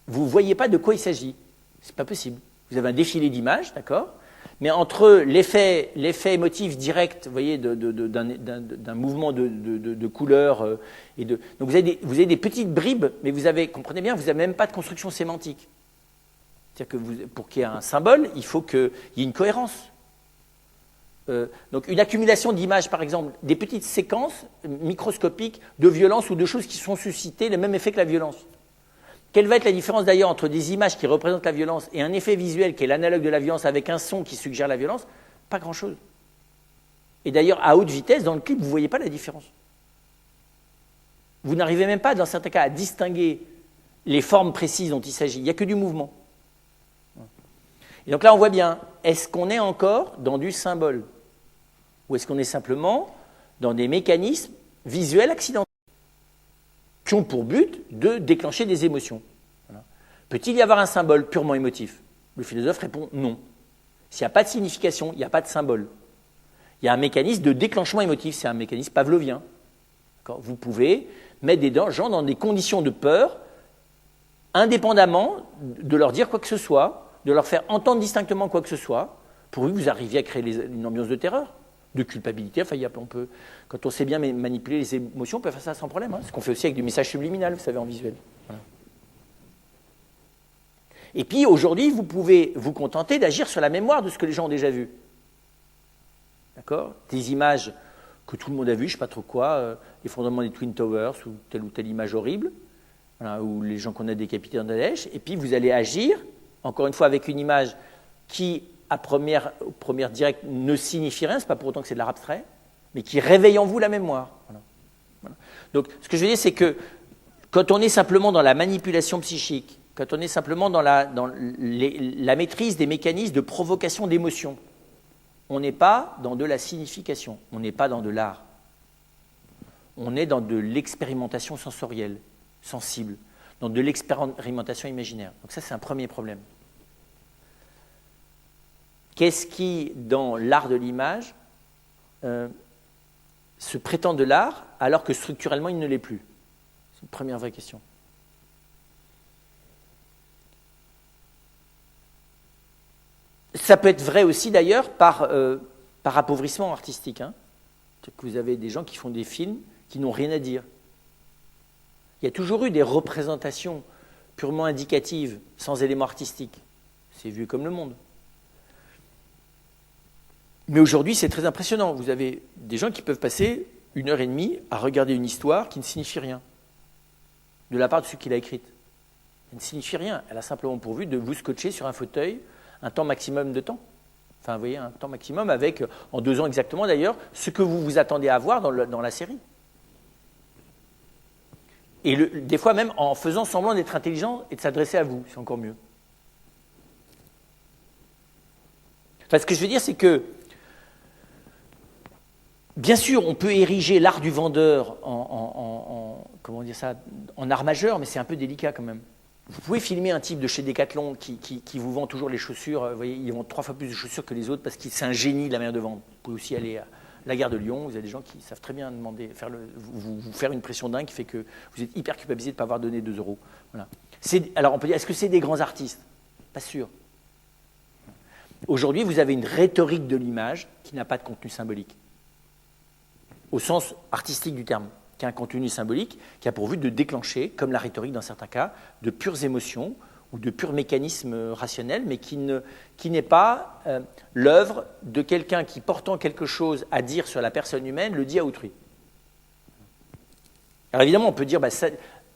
Vous ne voyez pas de quoi il s'agit. Ce n'est pas possible. Vous avez un défilé d'images, d'accord ? Mais entre l'effet émotif direct, vous voyez, d'un mouvement de couleurs donc vous avez des petites bribes, mais comprenez bien, vous n'avez même pas de construction sémantique. C'est-à-dire que pour qu'il y ait un symbole, il faut qu'il y ait une cohérence. Donc une accumulation d'images, par exemple, des petites séquences microscopiques de violence ou de choses qui sont suscitées le même effet que la violence. Quelle va être la différence d'ailleurs entre des images qui représentent la violence et un effet visuel qui est l'analogue de la violence avec un son qui suggère la violence? Pas grand-chose. Et d'ailleurs, à haute vitesse, dans le clip, vous ne voyez pas la différence. Vous n'arrivez même pas, dans certains cas, à distinguer les formes précises dont il s'agit. Il n'y a que du mouvement. Et donc là, on voit bien, est-ce qu'on est encore dans du symbole? Ou est-ce qu'on est simplement dans des mécanismes visuels accidentels qui ont pour but de déclencher des émotions? Voilà. Peut-il y avoir un symbole purement émotif? Le philosophe répond non. S'il n'y a pas de signification, il n'y a pas de symbole. Il y a un mécanisme de déclenchement émotif, c'est un mécanisme pavlovien. D'accord? Vous pouvez mettre des gens dans des conditions de peur, indépendamment de leur dire quoi que ce soit, de leur faire entendre distinctement quoi que ce soit, pour que vous arriviez à créer une ambiance de terreur, de culpabilité. Enfin, quand on sait bien manipuler les émotions, on peut faire ça sans problème. Hein. Ce qu'on fait aussi avec du message subliminal, vous savez, en visuel. Voilà. Et puis, aujourd'hui, vous pouvez vous contenter d'agir sur la mémoire de ce que les gens ont déjà vu. D'accord? Des images que tout le monde a vues, je ne sais pas trop quoi, l'effondrement des Twin Towers, ou telle image horrible, voilà, ou les gens qu'on a décapités dans Daesh, et puis vous allez agir, encore une fois, avec une image qui, au premier direct, ne signifie rien, ce n'est pas pour autant que c'est de l'art abstrait, mais qui réveille en vous la mémoire. Voilà. Voilà. Donc, ce que je veux dire, c'est que quand on est simplement dans la manipulation psychique, quand on est simplement dans la maîtrise des mécanismes de provocation d'émotions, on n'est pas dans de la signification, on n'est pas dans de l'art. On est dans de l'expérimentation sensorielle, sensible, dans de l'expérimentation imaginaire. Donc ça, c'est un premier problème. Qu'est-ce qui, dans l'art de l'image, se prétend de l'art alors que structurellement, il ne l'est plus? C'est une première vraie question. Ça peut être vrai aussi d'ailleurs par appauvrissement artistique. Hein. C'est-à-dire que vous avez des gens qui font des films qui n'ont rien à dire. Il y a toujours eu des représentations purement indicatives, sans éléments artistiques. C'est vieux comme le monde. Mais aujourd'hui, c'est très impressionnant. Vous avez des gens qui peuvent passer 1h30 à regarder une histoire qui ne signifie rien, de la part de ceux qui l'ont écrite. Elle ne signifie rien. Elle a simplement pour but de vous scotcher sur un fauteuil un temps maximum de temps. Enfin, vous voyez, un temps maximum avec, en 2 ans exactement d'ailleurs, ce que vous vous attendez à voir dans la série. Et des fois même en faisant semblant d'être intelligent et de s'adresser à vous, c'est encore mieux. Enfin, ce que je veux dire, c'est que, bien sûr, on peut ériger l'art du vendeur comment dire ça, en art majeur, mais c'est un peu délicat quand même. Vous pouvez filmer un type de chez Decathlon qui vous vend toujours les chaussures, vous voyez, ils vendent 3 fois plus de chaussures que les autres parce que c'est un génie de la manière de vendre. Vous pouvez aussi aller à la gare de Lyon, vous avez des gens qui savent très bien demander, vous faire une pression dingue qui fait que vous êtes hyper culpabilisé de ne pas avoir donné 2 euros. Voilà. Alors on peut dire, est-ce que c'est des grands artistes? Pas sûr. Aujourd'hui, vous avez une rhétorique de l'image qui n'a pas de contenu symbolique, au sens artistique du terme, qui a un contenu symbolique qui a pour but de déclencher, comme la rhétorique dans certains cas, de pures émotions ou de purs mécanismes rationnels, mais qui n'est pas l'œuvre de quelqu'un qui, portant quelque chose à dire sur la personne humaine, le dit à autrui. Alors évidemment, on peut dire,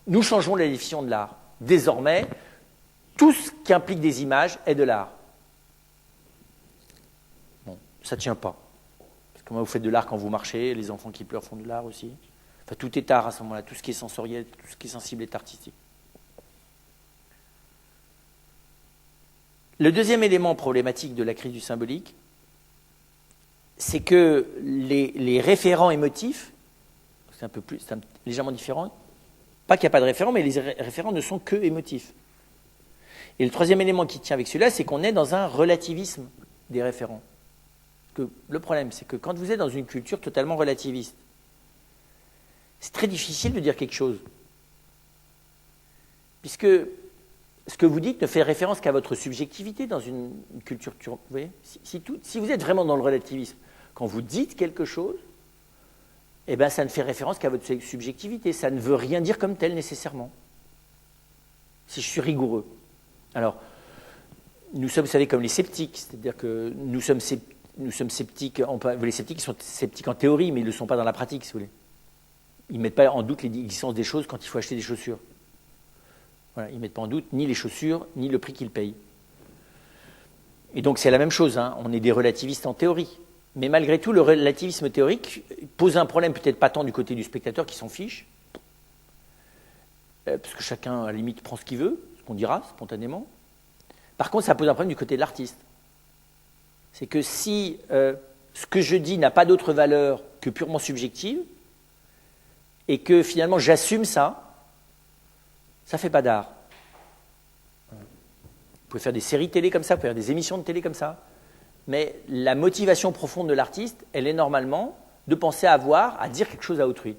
nous changeons la définition de l'art. Désormais, tout ce qui implique des images est de l'art. Bon, ça ne tient pas. Parce que comment vous faites de l'art quand vous marchez, les enfants qui pleurent font de l'art aussi. Enfin, tout est art à ce moment-là, tout ce qui est sensoriel, tout ce qui est sensible est artistique. Le deuxième élément problématique de la crise du symbolique, c'est que les référents émotifs, c'est légèrement différent, pas qu'il n'y a pas de référents, mais les référents ne sont que émotifs. Et le troisième élément qui tient avec celui-là, c'est qu'on est dans un relativisme des référents. Le problème, c'est que quand vous êtes dans une culture totalement relativiste, c'est très difficile de dire quelque chose. Puisque ce que vous dites ne fait référence qu'à votre subjectivité dans une culture. Vous voyez, si vous êtes vraiment dans le relativisme, quand vous dites quelque chose, eh ben, ça ne fait référence qu'à votre subjectivité. Ça ne veut rien dire comme tel nécessairement. Si je suis rigoureux. Alors, nous sommes, vous savez, comme les sceptiques, c'est-à-dire que nous sommes sceptiques, les sceptiques ils sont sceptiques en théorie, mais ils ne le sont pas dans la pratique, si vous voulez. Ils ne mettent pas en doute l'existence des choses quand il faut acheter des chaussures. Voilà, ils ne mettent pas en doute ni les chaussures, ni le prix qu'ils payent. Et donc c'est la même chose, hein, on est des relativistes en théorie. Mais malgré tout, le relativisme théorique pose un problème peut-être pas tant du côté du spectateur qui s'en fiche, parce que chacun, à la limite, prend ce qu'il veut, ce qu'on dira spontanément. Par contre, ça pose un problème du côté de l'artiste. C'est que si ce que je dis n'a pas d'autre valeur que purement subjective, et que finalement j'assume ça, ça ne fait pas d'art. Vous pouvez faire des séries télé comme ça, vous pouvez faire des émissions de télé comme ça, mais la motivation profonde de l'artiste, elle est normalement de penser à dire quelque chose à autrui.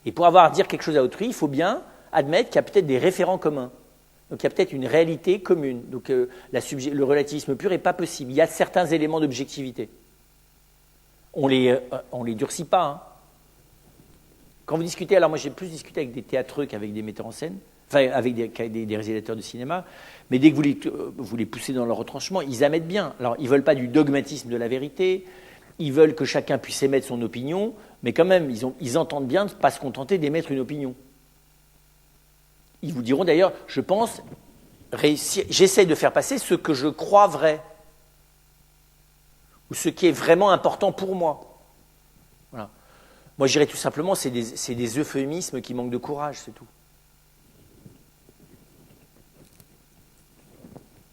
Et pour avoir à dire quelque chose à autrui, il faut bien admettre qu'il y a peut-être des référents communs. Donc il y a peut-être une réalité commune. Donc le relativisme pur n'est pas possible. Il y a certains éléments d'objectivité. On les durcit pas, hein. Quand vous discutez, alors moi j'ai plus discuté avec des théâtreux qu'avec des metteurs en scène, enfin avec des réalisateurs de cinéma, mais dès que vous les poussez dans leur retranchement, ils admettent bien. Alors ils ne veulent pas du dogmatisme de la vérité, ils veulent que chacun puisse émettre son opinion, mais quand même, ils entendent bien de ne pas se contenter d'émettre une opinion. Ils vous diront d'ailleurs, je pense, j'essaie de faire passer ce que je crois vrai, ou ce qui est vraiment important pour moi. Voilà. Moi, je dirais tout simplement, c'est des euphémismes qui manquent de courage, c'est tout.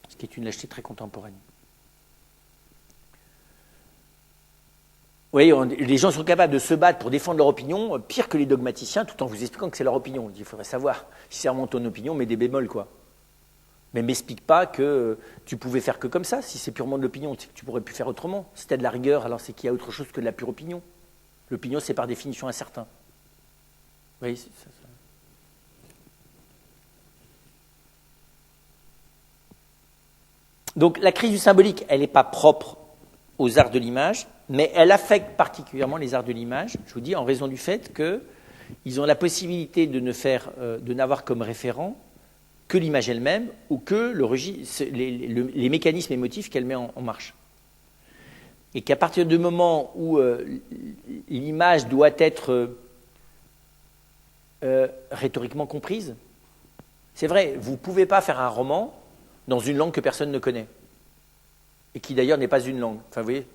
Ce qui est une lâcheté très contemporaine. Vous voyez, les gens sont capables de se battre pour défendre leur opinion, pire que les dogmaticiens, tout en vous expliquant que c'est leur opinion. Il faudrait savoir, si c'est vraiment ton opinion, mets des bémols, quoi. Mais m'explique pas que tu pouvais faire que comme ça, si c'est purement de l'opinion, c'est que tu pourrais plus faire autrement. Si tu as de la rigueur, alors c'est qu'il y a autre chose que de la pure opinion. L'opinion, c'est par définition incertain. Vous voyez, c'est ça. Donc la crise du symbolique, elle n'est pas propre aux arts de l'image, mais elle affecte particulièrement les arts de l'image, je vous dis, en raison du fait qu'ils ont la possibilité de n'avoir comme référent que l'image elle-même ou que les mécanismes émotifs qu'elle met en marche. Et qu'à partir du moment où l'image doit être rhétoriquement comprise, c'est vrai, vous ne pouvez pas faire un roman dans une langue que personne ne connaît, et qui d'ailleurs n'est pas une langue. Enfin, vous voyez,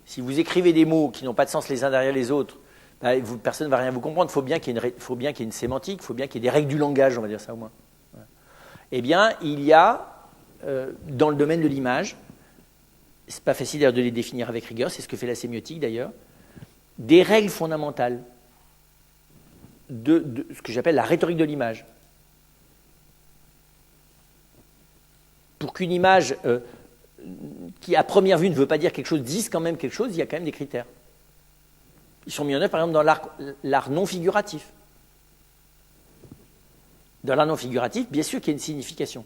si vous écrivez des mots qui n'ont pas de sens les uns derrière les autres, personne ne va rien vous comprendre. Il faut bien qu'il y ait une sémantique, il faut bien qu'il y ait des règles du langage, on va dire ça au moins. Voilà. Eh bien, il y a, dans le domaine de l'image, c'est pas facile d'ailleurs de les définir avec rigueur, c'est ce que fait la sémiotique d'ailleurs, des règles fondamentales de ce que j'appelle la rhétorique de l'image. Pour qu'une image qui, à première vue, ne veut pas dire quelque chose, dise quand même quelque chose, il y a quand même des critères. Ils sont mis en œuvre, par exemple, dans l'art non figuratif. Dans l'art non figuratif, bien sûr qu'il y a une signification.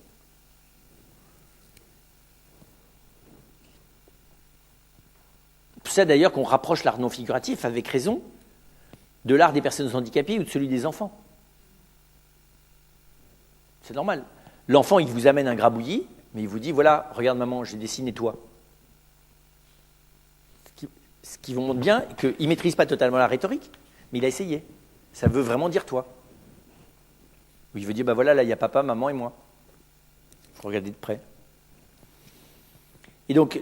C'est pour ça d'ailleurs qu'on rapproche l'art non figuratif, avec raison, de l'art des personnes handicapées ou de celui des enfants. C'est normal. L'enfant, il vous amène un grabouillis, mais il vous dit, voilà, regarde maman, j'ai dessiné toi. Ce qui vous montre bien qu'il ne maîtrise pas totalement la rhétorique, mais il a essayé. Ça veut vraiment dire toi. Ou il veut dire, voilà, là, il y a papa, maman et moi. Il faut regarder de près. Et donc,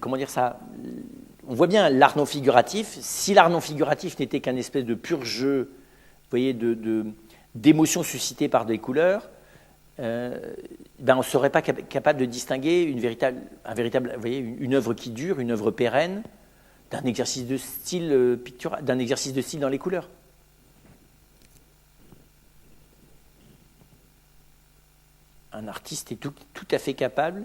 comment dire ça, on voit bien l'art non figuratif. Si l'art non figuratif n'était qu'un espèce de pur jeu, vous voyez, d'émotions suscitées par des couleurs, on ne serait pas capable de distinguer une œuvre qui dure, une œuvre pérenne, d'un exercice de style pictural, d'un exercice de style dans les couleurs. Un artiste est tout à fait capable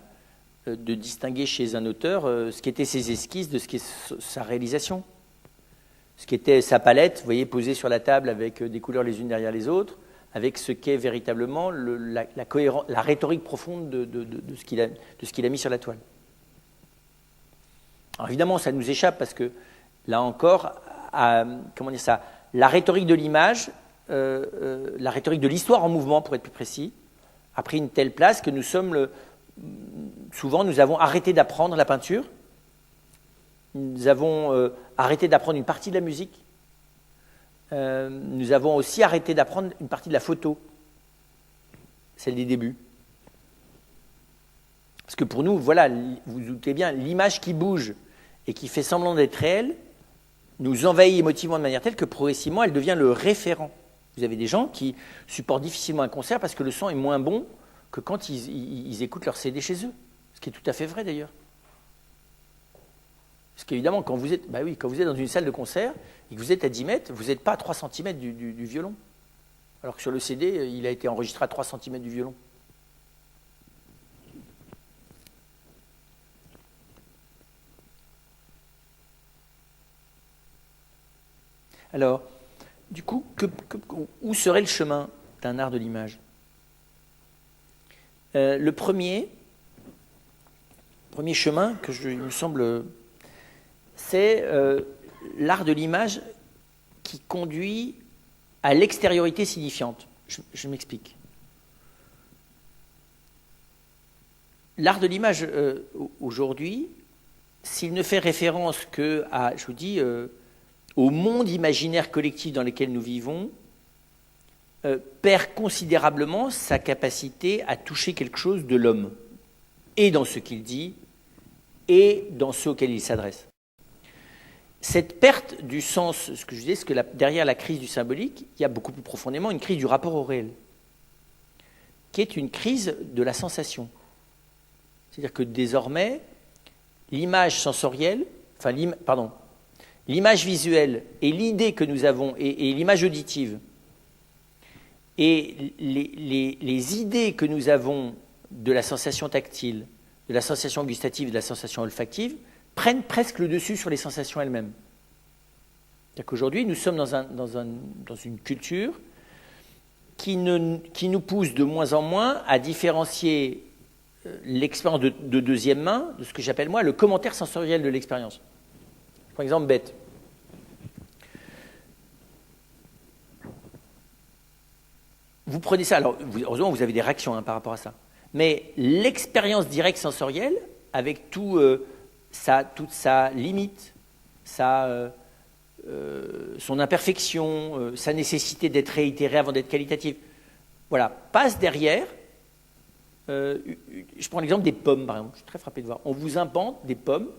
de distinguer chez un auteur ce qu'étaient ses esquisses de ce qu'est sa réalisation. Ce qu'était sa palette, vous voyez, posée sur la table avec des couleurs les unes derrière les autres, avec ce qu'est véritablement la rhétorique profonde de ce qu'il a mis sur la toile. Alors évidemment, ça nous échappe parce que, là encore, la rhétorique de l'image, la rhétorique de l'histoire en mouvement, pour être plus précis, a pris une telle place que souvent nous avons arrêté d'apprendre la peinture, nous avons arrêté d'apprendre une partie de la musique, nous avons aussi arrêté d'apprendre une partie de la photo, celle des débuts. Parce que pour nous, voilà, vous vous doutez bien, l'image qui bouge et qui fait semblant d'être réelle nous envahit émotivement de manière telle que progressivement, elle devient le référent. Vous avez des gens qui supportent difficilement un concert parce que le son est moins bon que quand ils écoutent leur CD chez eux. Ce qui est tout à fait vrai d'ailleurs. Parce qu'évidemment, quand vous êtes dans une salle de concert et que vous êtes à 10 mètres, vous n'êtes pas à 3 cm du violon. Alors que sur le CD, il a été enregistré à 3 cm du violon. Alors, du coup, où serait le chemin d'un art de l'image ? Le premier chemin il me semble, c'est l'art de l'image qui conduit à l'extériorité signifiante. Je m'explique. L'art de l'image, aujourd'hui, s'il ne fait référence que à, je vous dis, au monde imaginaire collectif dans lequel nous vivons, perd considérablement sa capacité à toucher quelque chose de l'homme, et dans ce qu'il dit, et dans ce auquel il s'adresse. Cette perte du sens, ce que je disais, c'est que derrière la crise du symbolique, il y a beaucoup plus profondément une crise du rapport au réel, qui est une crise de la sensation. C'est-à-dire que désormais, l'image sensorielle, l'image visuelle et l'idée que nous avons, et l'image auditive, et les idées que nous avons de la sensation tactile, de la sensation gustative, de la sensation olfactive, prennent presque le dessus sur les sensations elles-mêmes. C'est-à-dire qu'aujourd'hui, nous sommes dans une culture qui nous pousse de moins en moins à différencier l'expérience de deuxième main de ce que j'appelle moi le commentaire sensoriel de l'expérience. Je prends un exemple bête. Vous prenez ça, alors heureusement vous avez des réactions par rapport à ça, mais l'expérience directe sensorielle, avec toute sa limite, son imperfection, sa nécessité d'être réitérée avant d'être qualitative, voilà, passe derrière. Je prends l'exemple des pommes, par exemple. Je suis très frappé de voir. On vous invente des pommes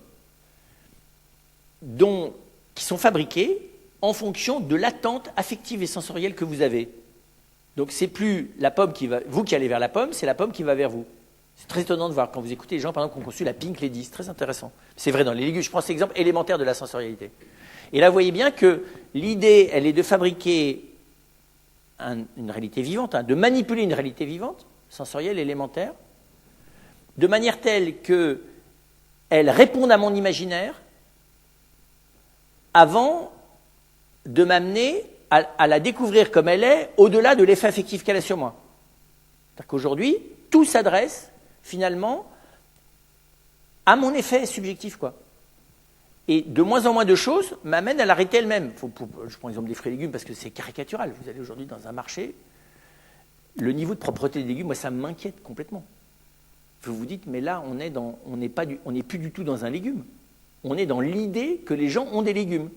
qui sont fabriquées en fonction de l'attente affective et sensorielle que vous avez. Donc c'est plus la pomme qui va, vous qui allez vers la pomme, c'est la pomme qui va vers vous. C'est très étonnant de voir quand vous écoutez les gens, par exemple, qui ont conçu la Pink Lady, c'est très intéressant. C'est vrai dans les légumes, je prends cet exemple élémentaire de la sensorialité. Et là, vous voyez bien que l'idée, elle est de fabriquer une réalité vivante, de manipuler une réalité vivante, sensorielle, élémentaire, de manière telle qu'elle réponde à mon imaginaire avant de m'amener à la découvrir comme elle est, au-delà de l'effet affectif qu'elle a sur moi. C'est-à-dire qu'aujourd'hui, tout s'adresse, finalement, à mon effet subjectif, quoi. Et de moins en moins de choses m'amènent à l'arrêter elle-même. Je prends l'exemple des fruits et légumes parce que c'est caricatural. Vous allez aujourd'hui dans un marché, le niveau de propreté des légumes, moi, ça m'inquiète complètement. Vous vous dites, mais là, on n'est plus du tout dans un légume. On est dans l'idée que les gens ont des légumes,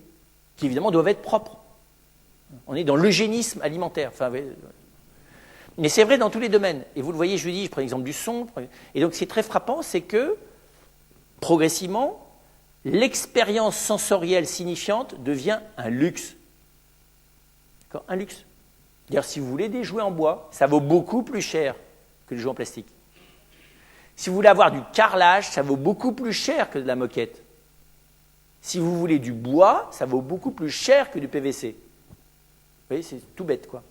qui évidemment doivent être propres. On est dans l'eugénisme alimentaire. Enfin, mais c'est vrai dans tous les domaines. Et vous le voyez, je vous dis, je prends l'exemple du son. Et donc, c'est très frappant, c'est que, progressivement, l'expérience sensorielle signifiante devient un luxe. D'accord ? Un luxe. D'ailleurs, si vous voulez des jouets en bois, ça vaut beaucoup plus cher que les jouets en plastique. Si vous voulez avoir du carrelage, ça vaut beaucoup plus cher que de la moquette. Si vous voulez du bois, ça vaut beaucoup plus cher que du PVC. Vous voyez, c'est tout bête, quoi.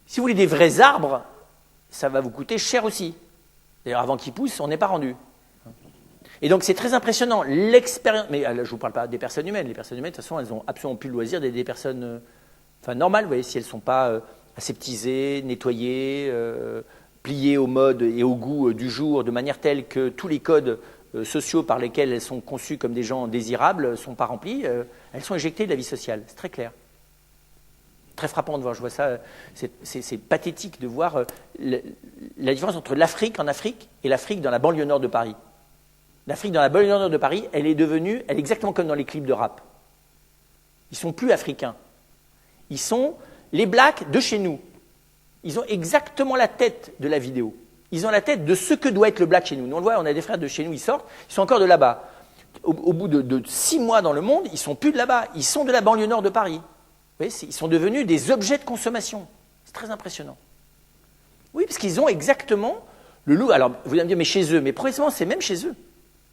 Si vous voulez des vrais arbres, ça va vous coûter cher aussi. D'ailleurs, avant qu'ils poussent, on n'est pas rendu. Et donc, c'est très impressionnant. L'expérience. Mais je ne vous parle pas des personnes humaines. Les personnes humaines, de toute façon, elles n'ont absolument plus le loisir d'être des personnes normales, vous voyez, si elles ne sont pas aseptisées, nettoyées, pliées au mode et au goût du jour, de manière telle que tous les codes sociaux par lesquels elles sont conçues comme des gens désirables ne sont pas remplis, elles sont éjectées de la vie sociale. C'est très clair. Très frappant de voir, je vois ça, c'est pathétique de voir la différence entre l'Afrique en Afrique et l'Afrique dans la banlieue nord de Paris. L'Afrique dans la banlieue nord de Paris, elle est exactement comme dans les clips de rap. Ils ne sont plus africains. Ils sont les blacks de chez nous. Ils ont exactement la tête de la vidéo. Ils ont la tête de ce que doit être le black chez nous. Nous, on le voit, on a des frères de chez nous, ils sortent, ils sont encore de là-bas. Au bout de 6 mois dans le monde, ils ne sont plus de là-bas. Ils sont de la banlieue nord de Paris. Vous voyez, ils sont devenus des objets de consommation. C'est très impressionnant. Oui, parce qu'ils ont exactement le loup. Alors, vous allez me dire, mais chez eux, mais progressivement, c'est même chez eux.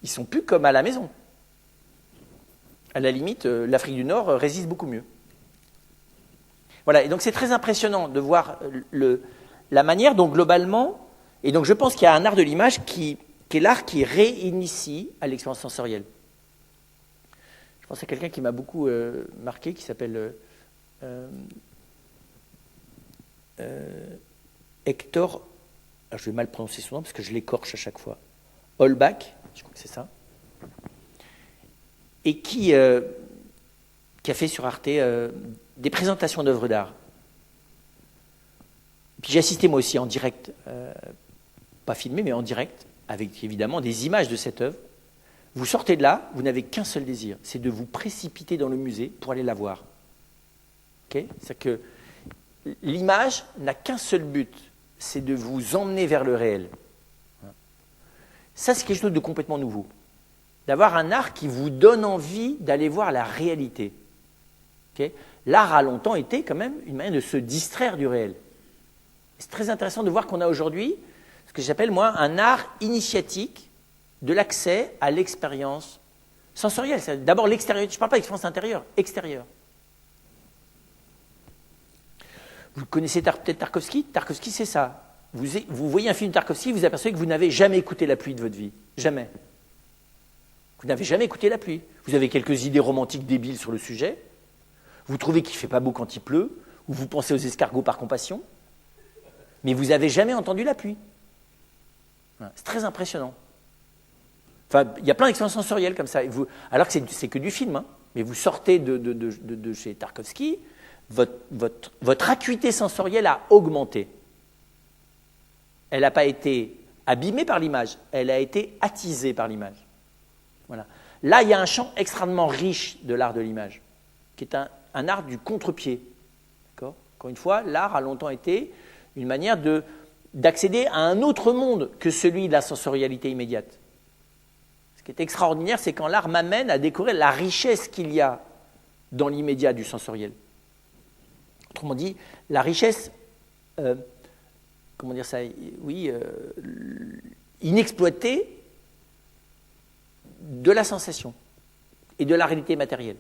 Ils ne sont plus comme à la maison. À la limite, l'Afrique du Nord résiste beaucoup mieux. Voilà, et donc c'est très impressionnant de voir la manière dont globalement, et donc je pense qu'il y a un art de l'image qui est l'art qui réinitie à l'expérience sensorielle. Je pense à quelqu'un qui m'a beaucoup marqué, qui s'appelle Hector, alors je vais mal prononcer son nom parce que je l'écorche à chaque fois, Holbach, je crois que c'est ça, et qui a fait sur Arte des présentations d'œuvres d'art. Puis j'ai assisté moi aussi en direct, pas filmé, mais en direct, avec évidemment des images de cette œuvre. Vous sortez de là, vous n'avez qu'un seul désir, c'est de vous précipiter dans le musée pour aller la voir. Okay ? C'est-à-dire que l'image n'a qu'un seul but, c'est de vous emmener vers le réel. Ça, c'est quelque chose de complètement nouveau. D'avoir un art qui vous donne envie d'aller voir la réalité. Okay ? L'art a longtemps été quand même une manière de se distraire du réel. C'est très intéressant de voir qu'on a aujourd'hui ce que j'appelle, moi, un art initiatique de l'accès à l'expérience sensorielle. C'est d'abord l'extérieur. Je ne parle pas d'expérience intérieure, extérieure. Vous connaissez peut-être Tarkovsky ? Tarkovsky, c'est ça. Vous voyez un film de Tarkovsky, vous apercevez que vous n'avez jamais écouté la pluie de votre vie. Jamais. Vous n'avez jamais écouté la pluie. Vous avez quelques idées romantiques débiles sur le sujet. Vous trouvez qu'il ne fait pas beau quand il pleut, ou vous pensez aux escargots par compassion, mais vous n'avez jamais entendu la pluie. C'est très impressionnant. Enfin, il y a plein d'expériences sensorielles comme ça. Alors que c'est que du film, hein, mais vous sortez de chez Tarkovsky, votre acuité sensorielle a augmenté. Elle n'a pas été abîmée par l'image, elle a été attisée par l'image. Voilà. Là, il y a un champ extrêmement riche de l'art de l'image, qui est un art du contre-pied. D'accord ? Encore une fois, l'art a longtemps été une manière d'accéder à un autre monde que celui de la sensorialité immédiate. Ce qui est extraordinaire, c'est quand l'art m'amène à découvrir la richesse qu'il y a dans l'immédiat du sensoriel. Autrement dit, la richesse, comment dire ça, oui, inexploitée de la sensation et de la réalité matérielle.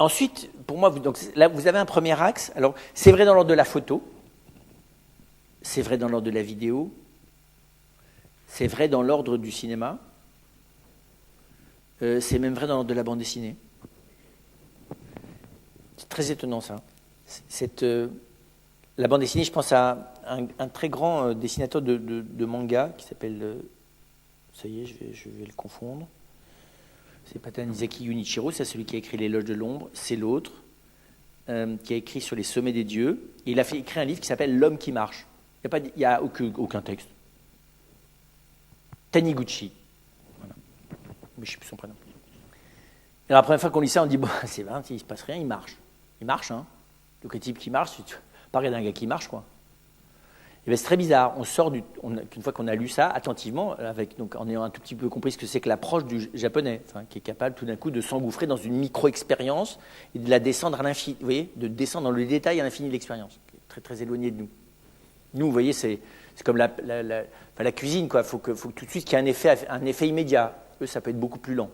Ensuite, pour moi, donc, là, vous avez un premier axe. Alors, c'est vrai dans l'ordre de la photo, c'est vrai dans l'ordre de la vidéo, c'est vrai dans l'ordre du cinéma, c'est même vrai dans l'ordre de la bande dessinée. C'est très étonnant, ça. La bande dessinée, je pense à un très grand dessinateur de manga qui s'appelle... ça y est, je vais le confondre. C'est pas Tanizaki Junichiro, c'est celui qui a écrit L'éloge de l'ombre, c'est l'autre, qui a écrit sur les sommets des dieux. Et il a écrit un livre qui s'appelle L'homme qui marche. Il n'y a aucun texte. Taniguchi. Voilà. Mais je ne sais plus son prénom. Et la première fois qu'on lit ça, on dit, bon, c'est vrai, il ne se passe rien, il marche. Il marche, hein. Donc le type qui marche, pareil d'un gars qui marche, quoi. Et bien, c'est très bizarre. On sort une fois qu'on a lu ça attentivement, donc, en ayant un tout petit peu compris ce que c'est que l'approche du japonais, qui est capable tout d'un coup de s'engouffrer dans une micro-expérience et de la descendre à l'infini. Vous voyez, de descendre dans le détail à l'infini de l'expérience, qui est très très éloigné de nous. Nous, vous voyez, c'est comme la cuisine, quoi. Faut que tout de suite qu'il y ait un effet immédiat. Eux, ça peut être beaucoup plus lent.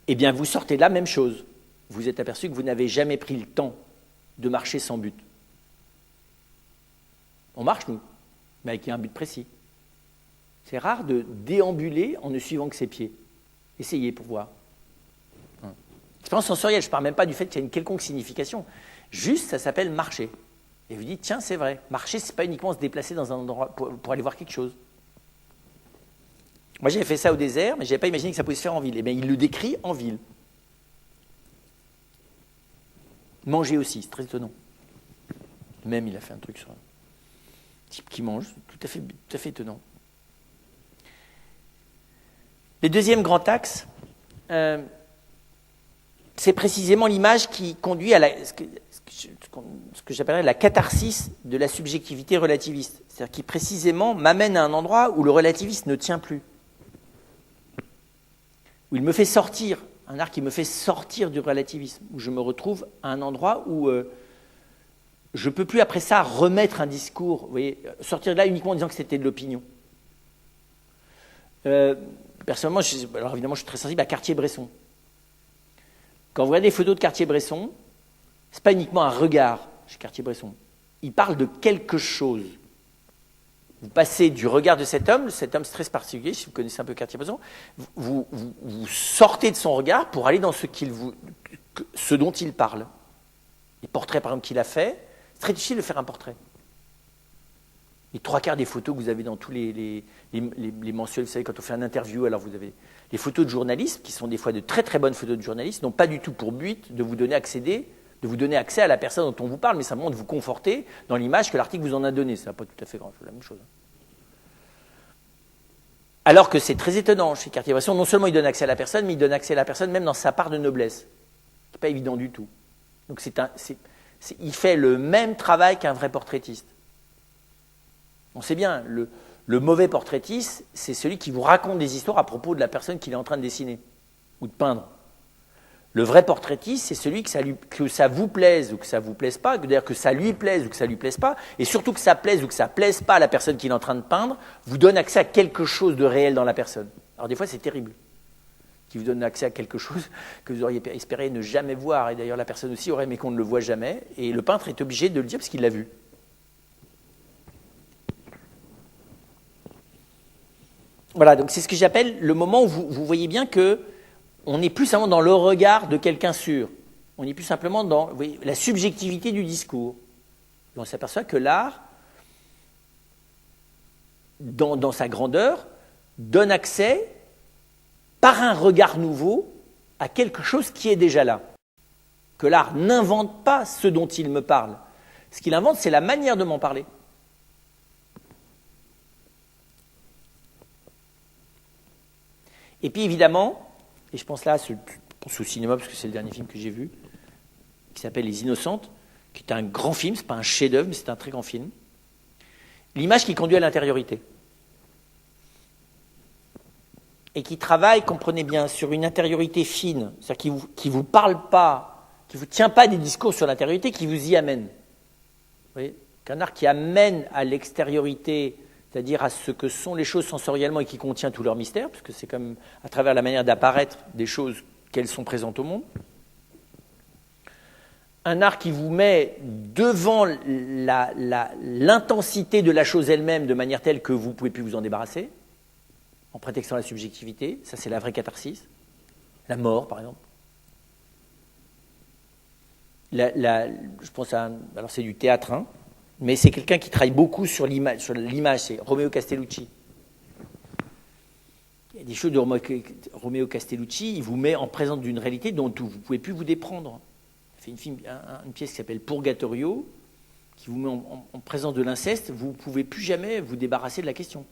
Eh bien, vous sortez de là, même chose. Vous êtes aperçu que vous n'avez jamais pris le temps de marcher sans but. On marche, nous, mais avec un but précis. C'est rare de déambuler en ne suivant que ses pieds. Essayez pour voir. Expérience sensorielle, je ne parle même pas du fait qu'il y a une quelconque signification. Juste, ça s'appelle marcher. Et vous dites, tiens, c'est vrai. Marcher, ce n'est pas uniquement se déplacer dans un endroit pour aller voir quelque chose. Moi, j'avais fait ça au désert, mais je n'avais pas imaginé que ça pouvait se faire en ville. Eh bien, il le décrit en ville. Manger aussi, c'est très étonnant. Même, il a fait un truc sur un type qui mange, tout à fait étonnant. Le deuxième grand axe, c'est précisément l'image qui conduit à ce que j'appellerais la catharsis de la subjectivité relativiste. C'est-à-dire qui précisément m'amène à un endroit où le relativisme ne tient plus. Où il me fait sortir, un art qui me fait sortir du relativisme, où je me retrouve à un endroit où je ne peux plus après ça remettre un discours, vous voyez, sortir de là uniquement en disant que c'était de l'opinion. Personnellement, alors évidemment je suis très sensible à Cartier-Bresson. Quand vous regardez des photos de Cartier-Bresson, ce n'est pas uniquement un regard chez Cartier-Bresson. Il parle de quelque chose. Vous passez du regard de cet homme c'est très particulier, si vous connaissez un peu Cartier-Bresson, vous sortez de son regard pour aller dans ce dont il parle. Les portraits, par exemple, qu'il a fait, c'est très difficile de faire un portrait. Les trois quarts des photos que vous avez dans tous les mensuels, vous savez, quand on fait une interview, alors vous avez les photos de journalistes, qui sont des fois de très très bonnes photos de journalistes, n'ont pas du tout pour but de vous donner accès à la personne dont on vous parle, mais simplement de vous conforter dans l'image que l'article vous en a donnée. Ça n'a pas tout à fait la même chose. Alors que c'est très étonnant chez Cartier-Bresson, non seulement il donne accès à la personne, mais il donne accès à la personne même dans sa part de noblesse. Ce n'est pas évident du tout. Donc il fait le même travail qu'un vrai portraitiste. On sait bien, le mauvais portraitiste, c'est celui qui vous raconte des histoires à propos de la personne qu'il est en train de dessiner ou de peindre. Le vrai portraitiste, c'est celui que ça vous plaise ou que ça ne vous plaise pas, c'est-à-dire que ça lui plaise ou que ça ne lui plaise pas, et surtout que ça plaise ou que ça ne plaise pas à la personne qu'il est en train de peindre, vous donne accès à quelque chose de réel dans la personne. Alors des fois, c'est terrible, qui vous donne accès à quelque chose que vous auriez espéré ne jamais voir, et d'ailleurs la personne aussi aurait aimé qu'on ne le voit jamais, et le peintre est obligé de le dire parce qu'il l'a vu. Voilà, donc c'est ce que j'appelle le moment où vous voyez bien que on n'est plus simplement dans le regard de quelqu'un sûr. On n'est plus simplement dans la subjectivité du discours. Et on s'aperçoit que l'art, dans sa grandeur, donne accès, par un regard nouveau, à quelque chose qui est déjà là. Que l'art n'invente pas ce dont il me parle. Ce qu'il invente, c'est la manière de m'en parler. Et puis évidemment, et je pense là, je pense au cinéma parce que c'est le dernier film que j'ai vu, qui s'appelle Les Innocentes, qui est un grand film, ce n'est pas un chef-d'œuvre, mais c'est un très grand film. L'image qui conduit à l'intériorité. Et qui travaille, comprenez bien, sur une intériorité fine, c'est-à-dire qui vous parle pas, qui vous tient pas des discours sur l'intériorité, qui vous y amène. Vous voyez, qu'un art qui amène à l'extériorité, c'est-à-dire à ce que sont les choses sensoriellement et qui contient tout leur mystère, puisque c'est comme à travers la manière d'apparaître des choses qu'elles sont présentes au monde. Un art qui vous met devant l'intensité de la chose elle-même de manière telle que vous ne pouvez plus vous en débarrasser, en prétextant la subjectivité, ça c'est la vraie catharsis. La mort, par exemple. Je pense alors c'est du théâtre, hein, mais c'est quelqu'un qui travaille beaucoup sur l'image, c'est Romeo Castellucci. Il y a des choses de Romeo Castellucci, il vous met en présence d'une réalité dont vous ne pouvez plus vous déprendre. Il fait une pièce qui s'appelle Purgatorio, qui vous met en présence de l'inceste, vous ne pouvez plus jamais vous débarrasser de la question.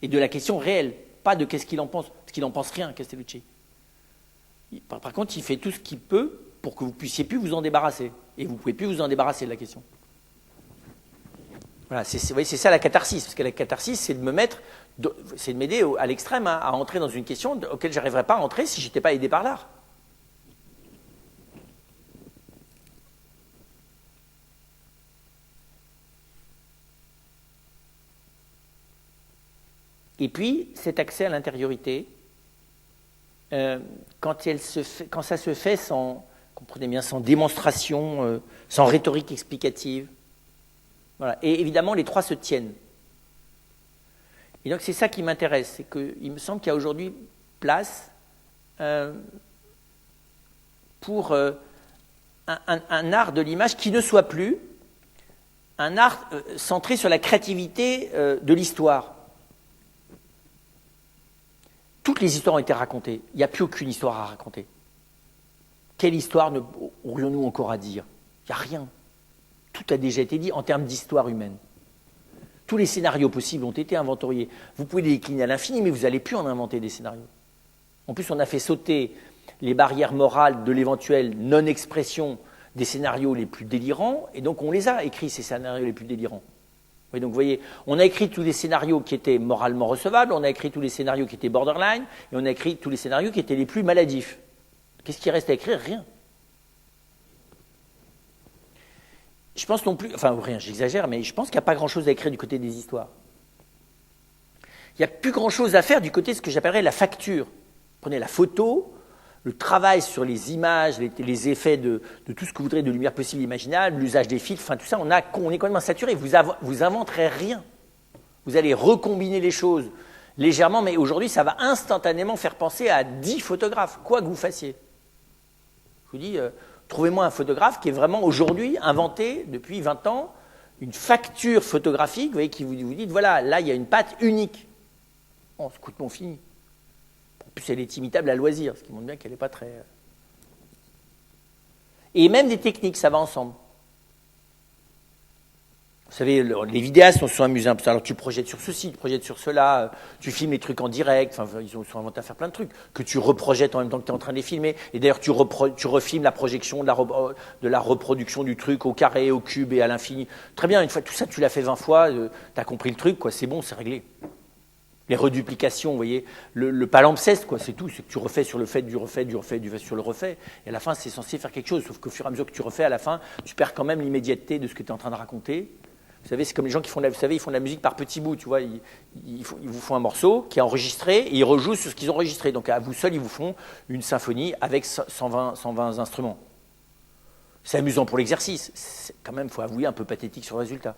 Et de la question réelle, pas de qu'est-ce qu'il en pense, parce qu'il n'en pense rien, Castellucci. Par contre, il fait tout ce qu'il peut pour que vous ne puissiez plus vous en débarrasser. Et vous ne pouvez plus vous en débarrasser de la question. Voilà, c'est ça la catharsis, parce que la catharsis, c'est de m'aider à l'extrême à entrer dans une question auquel je n'arriverais pas à entrer si je n'étais pas aidé par l'art. Et puis, cet accès à l'intériorité, quand ça se fait sans, comprenez bien, sans démonstration, sans rhétorique explicative, voilà. Et évidemment, les trois se tiennent. Et donc, c'est ça qui m'intéresse, c'est qu'il me semble qu'il y a aujourd'hui place pour un art de l'image qui ne soit plus un art centré sur la créativité de l'histoire. Toutes les histoires ont été racontées. Il n'y a plus aucune histoire à raconter. Quelle histoire aurions-nous encore à dire? Il n'y a rien. Tout a déjà été dit en termes d'histoire humaine. Tous les scénarios possibles ont été inventoriés. Vous pouvez les décliner à l'infini, mais vous n'allez plus en inventer des scénarios. En plus, on a fait sauter les barrières morales de l'éventuelle non-expression des scénarios les plus délirants, et donc on les a écrits, ces scénarios les plus délirants. Oui, donc vous voyez, on a écrit tous les scénarios qui étaient moralement recevables, on a écrit tous les scénarios qui étaient borderline, et on a écrit tous les scénarios qui étaient les plus maladifs. Qu'est-ce qui reste à écrire? Rien. Je pense non plus, enfin rien, j'exagère, mais je pense qu'il n'y a pas grand-chose à écrire du côté des histoires. Il n'y a plus grand-chose à faire du côté de ce que j'appellerais la facture. Prenez la photo, le travail sur les images, les effets de tout ce que vous voudrez, de lumière possible imaginable, l'usage des filtres, enfin tout ça, on est complètement saturé. Vous inventerez rien. Vous allez recombiner les choses légèrement, mais aujourd'hui, ça va instantanément faire penser à 10 photographes, quoi que vous fassiez. Je vous dis, trouvez-moi un photographe qui est vraiment aujourd'hui inventé, depuis 20 ans, une facture photographique, vous voyez, qui vous dit, voilà, là, il y a une patte unique. Bon, c'est complètement fini. En plus, elle est imitable à loisir, ce qui montre bien qu'elle n'est pas très... Et même des techniques, ça va ensemble. Vous savez, les vidéastes se sont amusés un peu. Alors tu projettes sur ceci, tu projettes sur cela, tu filmes les trucs en direct, enfin ils sont inventés à faire plein de trucs, que tu reprojettes en même temps que tu es en train de les filmer. Et d'ailleurs tu refilmes la projection de la reproduction du truc au carré, au cube et à l'infini. Très bien, une fois tout ça tu l'as fait 20 fois, tu as compris le truc, quoi, c'est bon, c'est réglé. Les reduplications, vous voyez, le palimpseste, quoi, c'est tout, c'est que tu refais sur le fait, du refait sur le refait, et à la fin c'est censé faire quelque chose, sauf qu'au fur et à mesure que tu refais, à la fin, tu perds quand même l'immédiateté de ce que tu es en train de raconter. Vous savez, c'est comme les gens qui font ils font de la musique par petits bouts, tu vois, ils vous font un morceau qui est enregistré et ils rejouent sur ce qu'ils ont enregistré. Donc à vous seuls, ils vous font une symphonie avec 120 instruments. C'est amusant pour l'exercice, c'est quand même, il faut avouer, un peu pathétique sur le résultat.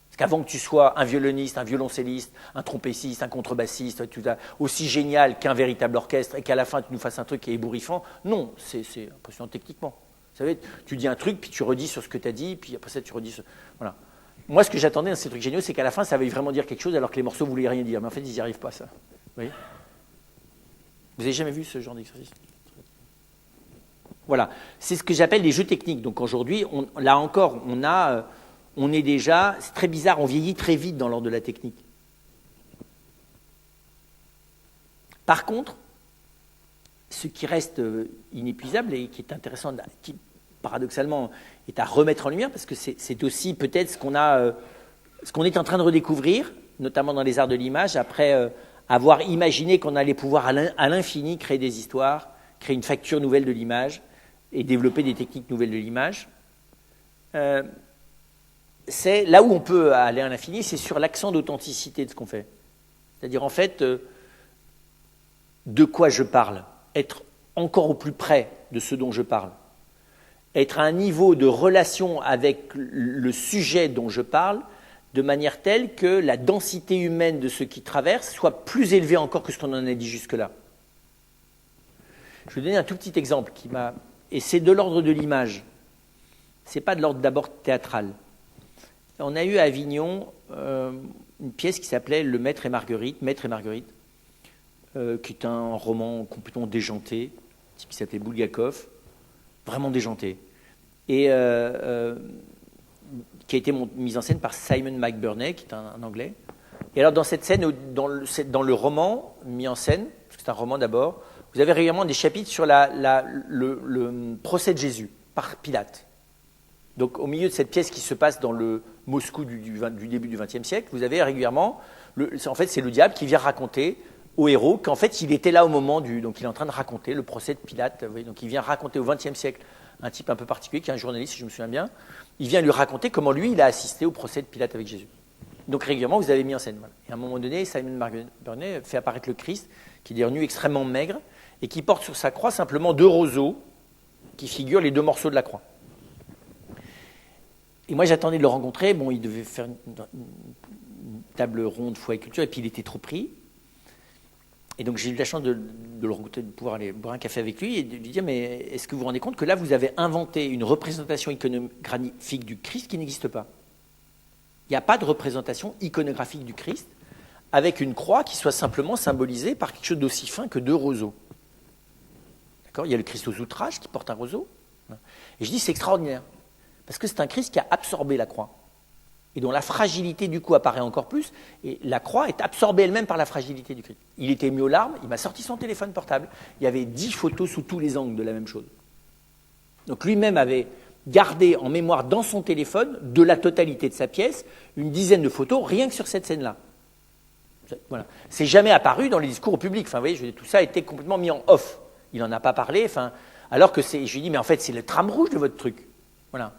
Parce qu'avant que tu sois un violoniste, un violoncelliste, un trompettiste, un contrebassiste, aussi génial qu'un véritable orchestre et qu'à la fin tu nous fasses un truc qui est ébouriffant, non, c'est impressionnant techniquement. Vous savez, tu dis un truc, puis tu redis sur ce que tu as dit, puis après ça tu redis sur... Voilà. Moi, ce que j'attendais dans ces trucs géniaux, c'est qu'à la fin, ça veuille vraiment dire quelque chose alors que les morceaux ne voulaient rien dire. Mais en fait, ils n'y arrivent pas, ça. Vous voyez ? Vous n'avez jamais vu ce genre d'exercice ? Voilà. C'est ce que j'appelle les jeux techniques. Donc aujourd'hui, là encore, on est déjà... C'est très bizarre, on vieillit très vite dans l'ordre de la technique. Par contre, ce qui reste inépuisable et qui est intéressant, qui paradoxalement, est à remettre en lumière, parce que c'est aussi peut-être ce qu'on est en train de redécouvrir, notamment dans les arts de l'image, après avoir imaginé qu'on allait pouvoir à l'infini créer des histoires, créer une facture nouvelle de l'image et développer des techniques nouvelles de l'image. C'est là où on peut aller à l'infini, c'est sur l'accent d'authenticité de ce qu'on fait. C'est-à-dire, en fait, de quoi je parle, être encore au plus près de ce dont je parle, être à un niveau de relation avec le sujet dont je parle, de manière telle que la densité humaine de ce qui traverse soit plus élevée encore que ce qu'on en a dit jusque-là. Je vais vous donner un tout petit exemple et c'est de l'ordre de l'image. C'est pas de l'ordre d'abord théâtral. On a eu à Avignon une pièce qui s'appelait Le Maître et Marguerite, qui est un roman complètement déjanté, qui s'appelait Bulgakov, vraiment déjanté, et qui a été mise en scène par Simon McBurney, qui est un Anglais. Et alors dans cette scène, dans le roman mis en scène, parce que c'est un roman d'abord, vous avez régulièrement des chapitres sur le procès de Jésus par Pilate. Donc au milieu de cette pièce qui se passe dans le Moscou du début du XXe siècle, vous avez régulièrement, en fait c'est le diable qui vient raconter au héros qu'en fait il était là au moment donc il est en train de raconter le procès de Pilate. Vous voyez, donc il vient raconter au XXe siècle un type un peu particulier qui est un journaliste, si je me souviens bien. Il vient lui raconter comment lui il a assisté au procès de Pilate avec Jésus. Donc régulièrement vous avez mis en scène. Voilà. Et à un moment donné, Simon McBurney fait apparaître le Christ qui est devenu extrêmement maigre et qui porte sur sa croix simplement 2 roseaux qui figurent les 2 morceaux de la croix. Et moi, j'attendais de le rencontrer. Bon, il devait faire une table ronde foi et culture, et puis il était trop pris. Et donc, j'ai eu la chance de le rencontrer, de pouvoir aller boire un café avec lui et de lui dire, mais est-ce que vous vous rendez compte que là, vous avez inventé une représentation iconographique du Christ qui n'existe pas? Il n'y a pas de représentation iconographique du Christ avec une croix qui soit simplement symbolisée par quelque chose d'aussi fin que 2 roseaux. D'accord? Il y a le Christ aux outrages qui porte un roseau. Et je dis, c'est extraordinaire. Parce que c'est un Christ qui a absorbé la croix et dont la fragilité du coup apparaît encore plus. Et la croix est absorbée elle-même par la fragilité du Christ. Il était mis aux larmes, il m'a sorti son téléphone portable. Il y avait 10 photos sous tous les angles de la même chose. Donc lui-même avait gardé en mémoire dans son téléphone, de la totalité de sa pièce, une dizaine de photos rien que sur cette scène-là. Voilà. C'est jamais apparu dans les discours au public. Enfin, vous voyez, tout ça a été complètement mis en off. Il n'en a pas parlé. Enfin, alors que je lui dis, mais en fait, c'est le trame rouge de votre truc. Voilà.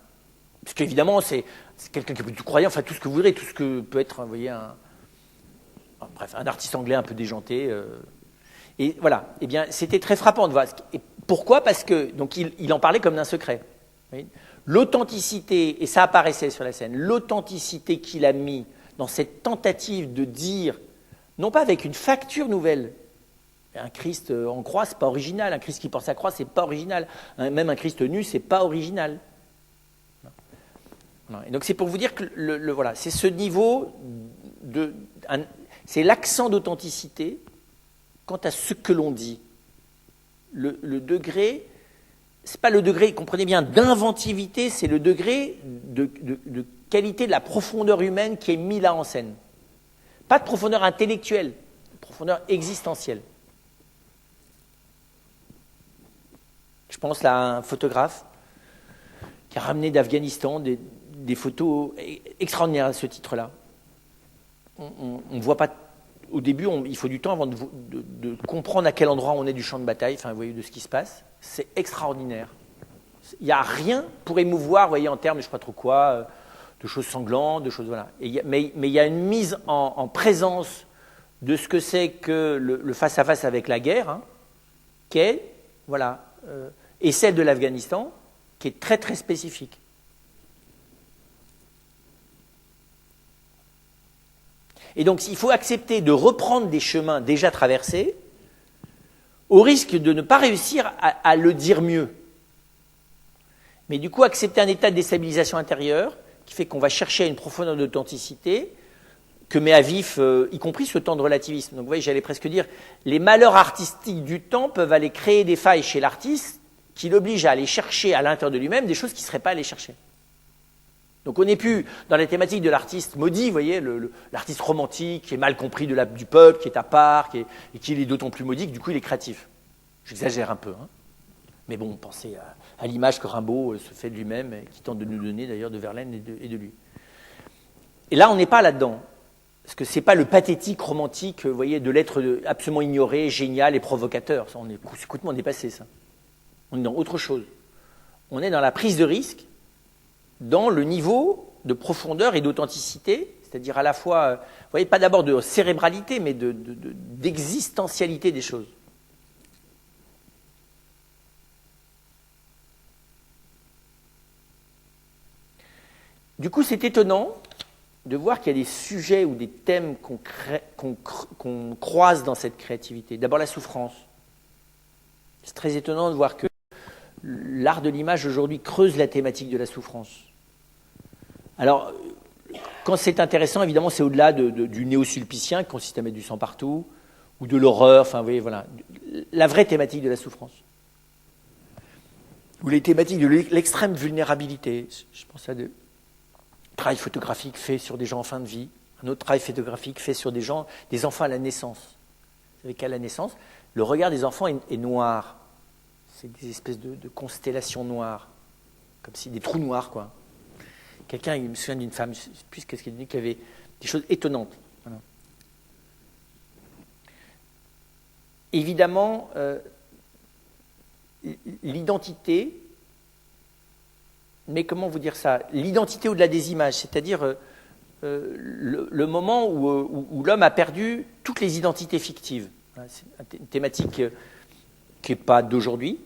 Parce qu'évidemment, c'est quelqu'un qui peut tout croire, enfin tout ce que vous voudrez, tout ce que peut être, vous voyez, un artiste anglais un peu déjanté. Et voilà, eh bien, c'était très frappant de voir. Et pourquoi? Parce que donc il en parlait comme d'un secret. L'authenticité, et ça apparaissait sur la scène, l'authenticité qu'il a mis dans cette tentative de dire, non pas avec une facture nouvelle, un Christ en croix, c'est pas original, un Christ qui porte sa croix, c'est pas original, même un Christ nu, c'est pas original. Et donc c'est pour vous dire que voilà, c'est ce niveau c'est l'accent d'authenticité quant à ce que l'on dit. Le degré, c'est pas le degré, comprenez bien, d'inventivité, c'est le degré de qualité de la profondeur humaine qui est mis là en scène. Pas de profondeur intellectuelle, de profondeur existentielle. Je pense là à un photographe qui a ramené d'Afghanistan des photos extraordinaires à ce titre-là. On ne voit pas, au début, il faut du temps avant de comprendre à quel endroit on est du champ de bataille, enfin, vous voyez, de ce qui se passe. C'est extraordinaire. Il n'y a rien pour émouvoir, vous voyez, en termes, je ne sais pas trop quoi, de choses sanglantes, de choses, voilà. Mais il y a une mise en présence de ce que c'est que le face-à-face avec la guerre, hein, qui est, voilà, et celle de l'Afghanistan, qui est très, très spécifique. Et donc, il faut accepter de reprendre des chemins déjà traversés, au risque de ne pas réussir à le dire mieux. Mais du coup, accepter un état de déstabilisation intérieure, qui fait qu'on va chercher à une profondeur d'authenticité, que met à vif, y compris ce temps de relativisme. Donc, vous voyez, j'allais presque dire, les malheurs artistiques du temps peuvent aller créer des failles chez l'artiste, qui l'obligent à aller chercher à l'intérieur de lui-même des choses qu'il ne serait pas allé chercher. Donc on n'est plus dans la thématique de l'artiste maudit, vous voyez, l'artiste romantique qui est mal compris du peuple, qui est à part, et qui est d'autant plus maudit que du coup il est créatif. J'exagère un peu. Hein. Mais bon, pensez à l'image que Rimbaud se fait de lui-même, et qui tente de nous donner d'ailleurs de Verlaine et de lui. Et là, on n'est pas là-dedans. Parce que ce n'est pas le pathétique romantique, vous voyez, de l'être absolument ignoré, génial et provocateur. Ça, on est complètement dépassé, ça. On est dans autre chose. On est dans la prise de risque, dans le niveau de profondeur et d'authenticité, c'est-à-dire à la fois, vous voyez, pas d'abord de cérébralité, mais d'existentialité des choses. Du coup, c'est étonnant de voir qu'il y a des sujets ou des thèmes qu'on croise dans cette créativité. D'abord la souffrance. C'est très étonnant de voir que l'art de l'image aujourd'hui creuse la thématique de la souffrance. Alors, quand c'est intéressant, évidemment, c'est au-delà du néo-sulpicien qui consiste à mettre du sang partout, ou de l'horreur, enfin, vous voyez, voilà. La vraie thématique de la souffrance. Ou les thématiques de l'extrême vulnérabilité. Je pense à travail photographique fait sur des gens en fin de vie, un autre travail photographique fait sur des enfants à la naissance. Vous savez qu'à la naissance, le regard des enfants est noir. C'est des espèces de constellations noires, comme si des trous noirs, quoi. Quelqu'un, il me souvient d'une femme, je ne sais plus ce qu'elle dit, qui avait des choses étonnantes. Voilà. Évidemment, l'identité, mais comment vous dire ça? L'identité au-delà des images, c'est-à-dire le moment où l'homme a perdu toutes les identités fictives. C'est une thématique qui n'est pas d'aujourd'hui.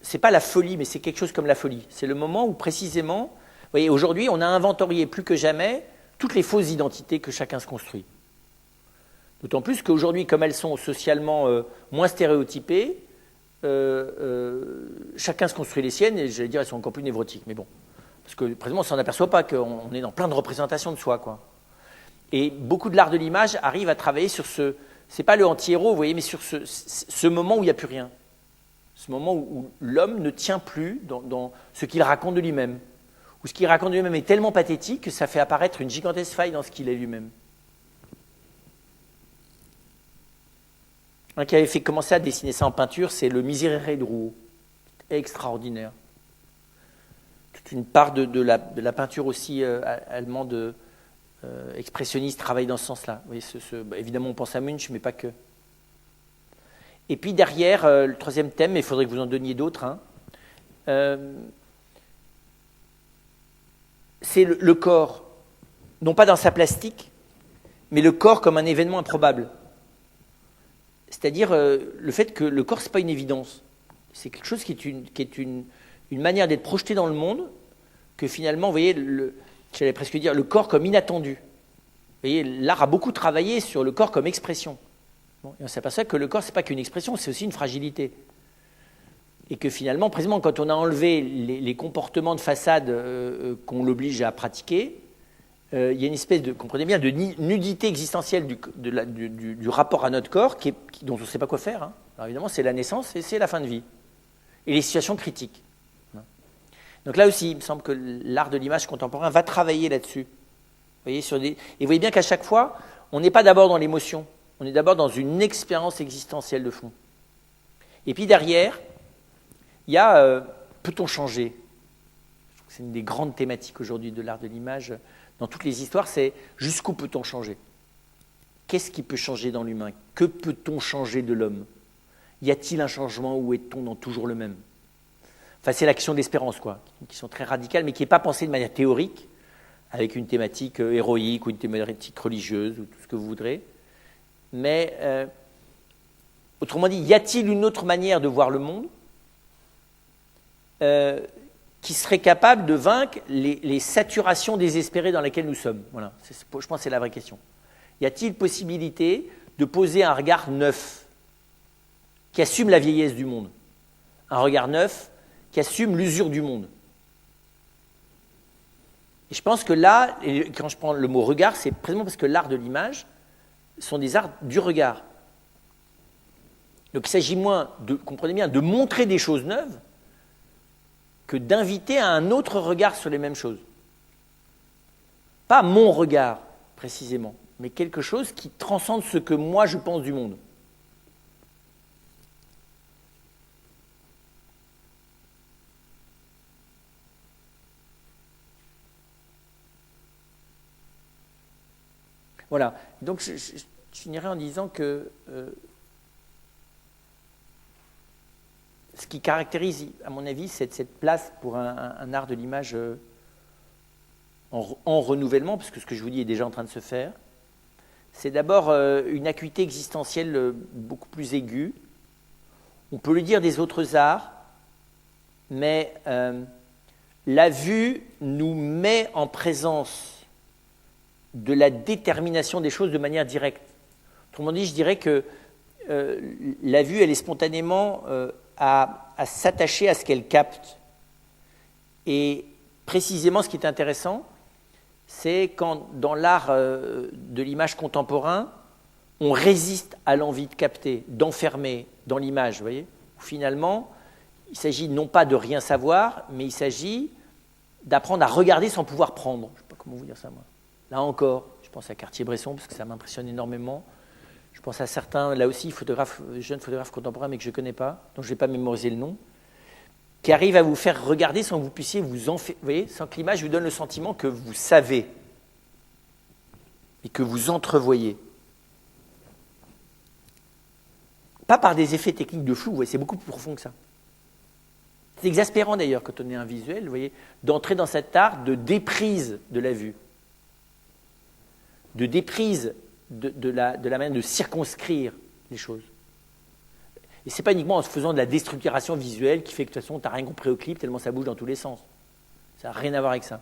Ce n'est pas la folie, mais c'est quelque chose comme la folie. C'est le moment où précisément, vous voyez, aujourd'hui, on a inventorié plus que jamais toutes les fausses identités que chacun se construit. D'autant plus qu'aujourd'hui, comme elles sont socialement moins stéréotypées, chacun se construit les siennes, et j'allais dire, elles sont encore plus névrotiques. Mais bon, parce que précisément, on ne s'en aperçoit pas qu'on est dans plein de représentations de soi, quoi. Et beaucoup de l'art de l'image arrive à travailler sur c'est pas le anti-héros, vous voyez, mais sur ce moment où il n'y a plus rien. Ce moment où l'homme ne tient plus dans ce qu'il raconte de lui-même. Où ce qu'il raconte de lui-même est tellement pathétique que ça fait apparaître une gigantesque faille dans ce qu'il est lui-même. Un qui avait fait commencer à dessiner ça en peinture, c'est le Miserere de Rouault. Extraordinaire. Toute une part de la peinture aussi allemande expressionniste travaille dans ce sens-là. Vous voyez, évidemment, on pense à Munch, mais pas que. Et puis derrière, le troisième thème, mais il faudrait que vous en donniez d'autres, hein, c'est le corps, non pas dans sa plastique, mais le corps comme un événement improbable. C'est-à-dire le fait que le corps, ce n'est pas une évidence. C'est quelque chose qui est une manière d'être projeté dans le monde, que finalement, vous voyez, j'allais presque dire, le corps comme inattendu. Vous voyez, l'art a beaucoup travaillé sur le corps comme expression. Bon, et on s'aperçoit que le corps, ce n'est pas qu'une expression, c'est aussi une fragilité. Et que finalement, précisément, quand on a enlevé les comportements de façade qu'on l'oblige à pratiquer, il y a une espèce de, comprenez bien, de nudité existentielle du rapport à notre corps dont on ne sait pas quoi faire. Hein. Alors évidemment, c'est la naissance et c'est la fin de vie. Et les situations critiques. Donc là aussi, il me semble que l'art de l'image contemporain va travailler là-dessus. Vous voyez, et vous voyez bien qu'à chaque fois, on n'est pas d'abord dans l'émotion, on est d'abord dans une expérience existentielle de fond. Et puis derrière, il y a peut-on changer? C'est une des grandes thématiques aujourd'hui de l'art de l'image dans toutes les histoires, c'est jusqu'où peut-on changer? Qu'est-ce qui peut changer dans l'humain? Que peut-on changer de l'homme? Y a-t-il un changement ou est-on dans toujours le même? Enfin, c'est l'action d'espérance, quoi, qui sont très radicales, mais qui n'est pas pensée de manière théorique, avec une thématique héroïque ou une thématique religieuse, ou tout ce que vous voudrez. Mais, autrement dit, y a-t-il une autre manière de voir le monde qui serait capable de vaincre les saturations désespérées dans lesquelles nous sommes? Voilà, je pense que c'est la vraie question. Y a-t-il possibilité de poser un regard neuf, qui assume la vieillesse du monde? Un regard neuf qui assume l'usure du monde. Et je pense que là, et quand je prends le mot regard, c'est précisément parce que l'art de l'image sont des arts du regard. Donc il s'agit moins, comprenez bien, de montrer des choses neuves que d'inviter à un autre regard sur les mêmes choses. Pas mon regard, précisément, mais quelque chose qui transcende ce que moi je pense du monde. Voilà. Donc, je finirai en disant que ce qui caractérise, à mon avis, cette place pour un art de l'image en renouvellement, parce que ce que je vous dis est déjà en train de se faire, c'est d'abord une acuité existentielle beaucoup plus aiguë. On peut le dire des autres arts, mais la vue nous met en présence de la détermination des choses de manière directe. Autrement dit, je dirais que la vue, elle est spontanément à s'attacher à ce qu'elle capte. Et précisément, ce qui est intéressant, c'est quand, dans l'art de l'image contemporain, on résiste à l'envie de capter, d'enfermer dans l'image, vous voyez, où finalement, il s'agit non pas de rien savoir, mais il s'agit d'apprendre à regarder sans pouvoir prendre. Je ne sais pas comment vous dire ça, moi. Là encore, je pense à Cartier-Bresson, parce que ça m'impressionne énormément. Je pense à certains, là aussi, jeunes photographes contemporains, mais que je ne connais pas, dont je ne vais pas mémoriser le nom, qui arrivent à vous faire regarder sans que vous puissiez vous voyez, sans que l'image vous donne le sentiment que vous savez et que vous entrevoyez. Pas par des effets techniques de flou, vous voyez, c'est beaucoup plus profond que ça. C'est exaspérant d'ailleurs quand on est un visuel, vous voyez, d'entrer dans cet art de déprise de la vue, de déprise de la manière de circonscrire les choses. Et ce n'est pas uniquement en se faisant de la déstructuration visuelle qui fait que de toute façon, tu n'as rien compris au clip tellement ça bouge dans tous les sens. Ça n'a rien à voir avec ça.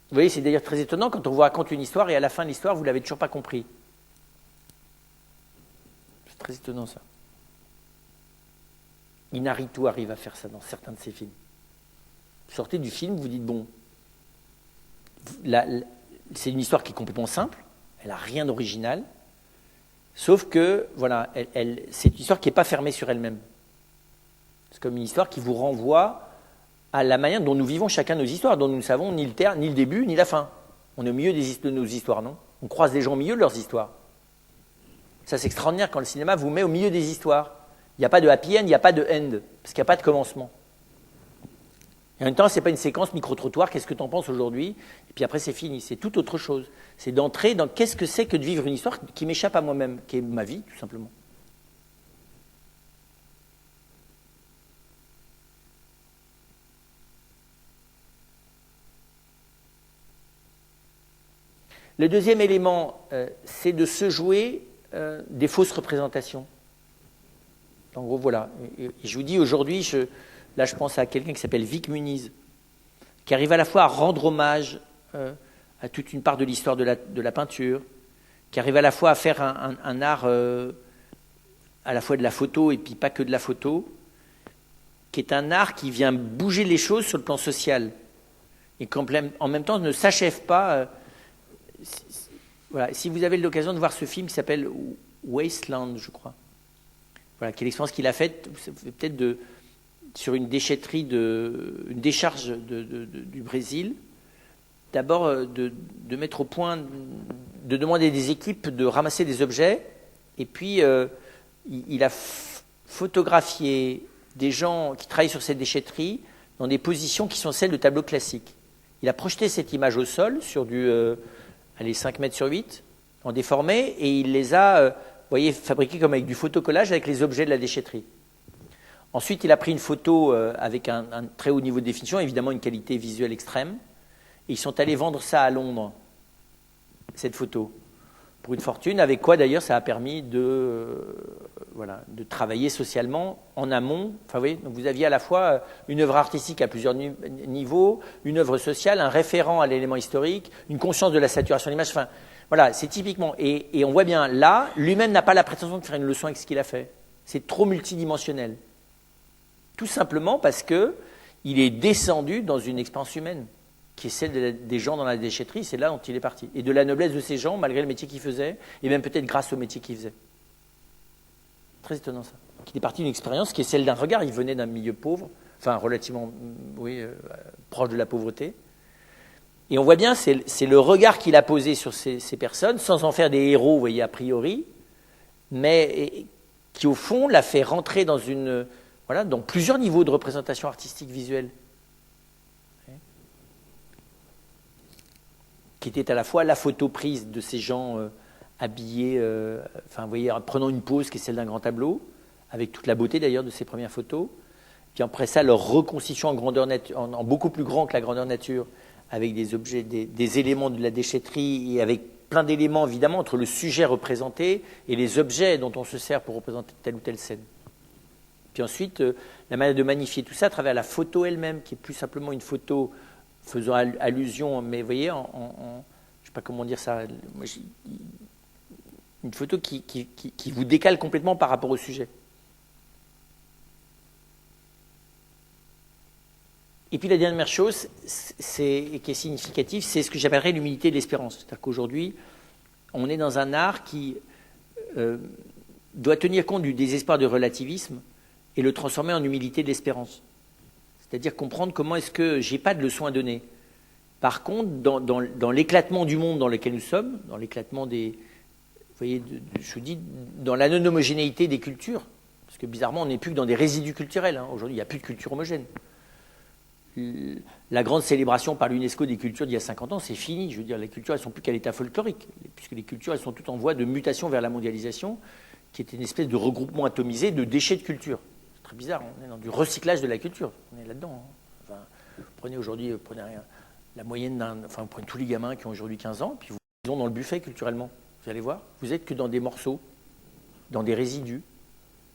Vous voyez, c'est d'ailleurs très étonnant quand on vous raconte une histoire et à la fin de l'histoire, vous ne l'avez toujours pas compris. C'est très étonnant ça. Inarritu arrive à faire ça dans certains de ses films. Vous sortez du film, vous dites, bon, c'est une histoire qui est complètement simple, elle n'a rien d'original, sauf que, voilà, c'est une histoire qui n'est pas fermée sur elle-même. C'est comme une histoire qui vous renvoie à la manière dont nous vivons chacun nos histoires, dont nous ne savons ni le début, ni la fin. On est au milieu de nos histoires, non? On croise des gens au milieu de leurs histoires. Ça, c'est extraordinaire quand le cinéma vous met au milieu des histoires. Il n'y a pas de happy end, il n'y a pas de end, parce qu'il n'y a pas de commencement. Et en même temps, ce n'est pas une séquence micro-trottoir, qu'est-ce que tu en penses aujourd'hui? Et puis après, c'est fini, c'est tout autre chose. C'est d'entrer dans qu'est-ce que c'est que de vivre une histoire qui m'échappe à moi-même, qui est ma vie, tout simplement. Le deuxième élément, c'est de se jouer des fausses représentations. En gros, voilà. Et je vous dis aujourd'hui, là, je pense à quelqu'un qui s'appelle Vic Muniz, qui arrive à la fois à rendre hommage à toute une part de l'histoire de la peinture, qui arrive à la fois à faire un art à la fois de la photo et puis pas que de la photo, qui est un art qui vient bouger les choses sur le plan social et qui en même temps ne s'achève pas. Voilà. Si vous avez l'occasion de voir ce film qui s'appelle Wasteland, je crois, voilà, qui est l'expérience qu'il a faite, peut-être sur une déchetterie, une décharge du Brésil, d'abord de mettre au point, de demander des équipes de ramasser des objets, et puis il a photographié des gens qui travaillent sur cette déchetterie dans des positions qui sont celles de tableaux classiques. Il a projeté cette image au sol sur du 5 mètres sur 8, en déformé, et il les a fabriqués comme avec du photocollage avec les objets de la déchetterie. Ensuite, il a pris une photo avec un très haut niveau de définition, évidemment une qualité visuelle extrême, et ils sont allés vendre ça à Londres, cette photo, pour une fortune, avec quoi d'ailleurs ça a permis de travailler socialement en amont. Enfin, oui, donc vous aviez à la fois une œuvre artistique à plusieurs niveaux, une œuvre sociale, un référent à l'élément historique, une conscience de la saturation de l'image. Enfin, voilà, c'est typiquement. Et on voit bien là, lui-même n'a pas la prétention de faire une leçon avec ce qu'il a fait. C'est trop multidimensionnel. Tout simplement parce qu'il est descendu dans une expérience humaine, qui est celle des gens dans la déchetterie, c'est là dont il est parti. Et de la noblesse de ces gens, malgré le métier qu'ils faisaient, et même peut-être grâce au métier qu'ils faisaient. Très étonnant ça. Il est parti d'une expérience qui est celle d'un regard. Il venait d'un milieu pauvre, enfin relativement proche de la pauvreté. Et on voit bien, c'est le regard qu'il a posé sur ces personnes, sans en faire des héros, vous voyez, a priori, mais qui au fond l'a fait rentrer dans plusieurs niveaux de représentation artistique visuelle. qui était à la fois la photo prise de ces gens habillés, vous voyez, prenant une pose qui est celle d'un grand tableau, avec toute la beauté d'ailleurs de ces premières photos. Puis après ça, leur reconstitution en grandeur nature, en beaucoup plus grand que la grandeur nature, avec des objets, des éléments de la déchetterie et avec plein d'éléments évidemment entre le sujet représenté et les objets dont on se sert pour représenter telle ou telle scène. Puis ensuite, la manière de magnifier tout ça à travers la photo elle-même, qui est plus simplement une photo faisant allusion, mais vous voyez, je ne sais pas comment dire ça, une photo qui vous décale complètement par rapport au sujet. Et puis la dernière chose, qui est significative, c'est ce que j'appellerais l'humilité de l'espérance. C'est-à-dire qu'aujourd'hui, on est dans un art qui doit tenir compte du désespoir du relativisme et le transformer en humilité de l'espérance. C'est-à-dire comprendre comment est-ce que je n'ai pas de leçon à donner. Par contre, dans l'éclatement du monde dans lequel nous sommes, dans l'éclatement des... Vous voyez, je vous dis, dans la non-homogénéité des cultures, parce que bizarrement, on n'est plus que dans des résidus culturels. Aujourd'hui, il n'y a plus de culture homogène. La grande célébration par l'UNESCO des cultures d'il y a 50 ans, c'est fini. Je veux dire, les cultures, elles ne sont plus qu'à l'état folklorique, puisque les cultures, elles sont toutes en voie de mutation vers la mondialisation, qui est une espèce de regroupement atomisé de déchets de culture. C'est très bizarre, on est dans du recyclage de la culture. On est là-dedans. Enfin, prenez aujourd'hui, la moyenne vous prenez tous les gamins qui ont aujourd'hui 15 ans, puis vous les ont dans le buffet culturellement. Vous allez voir, vous êtes que dans des morceaux, dans des résidus,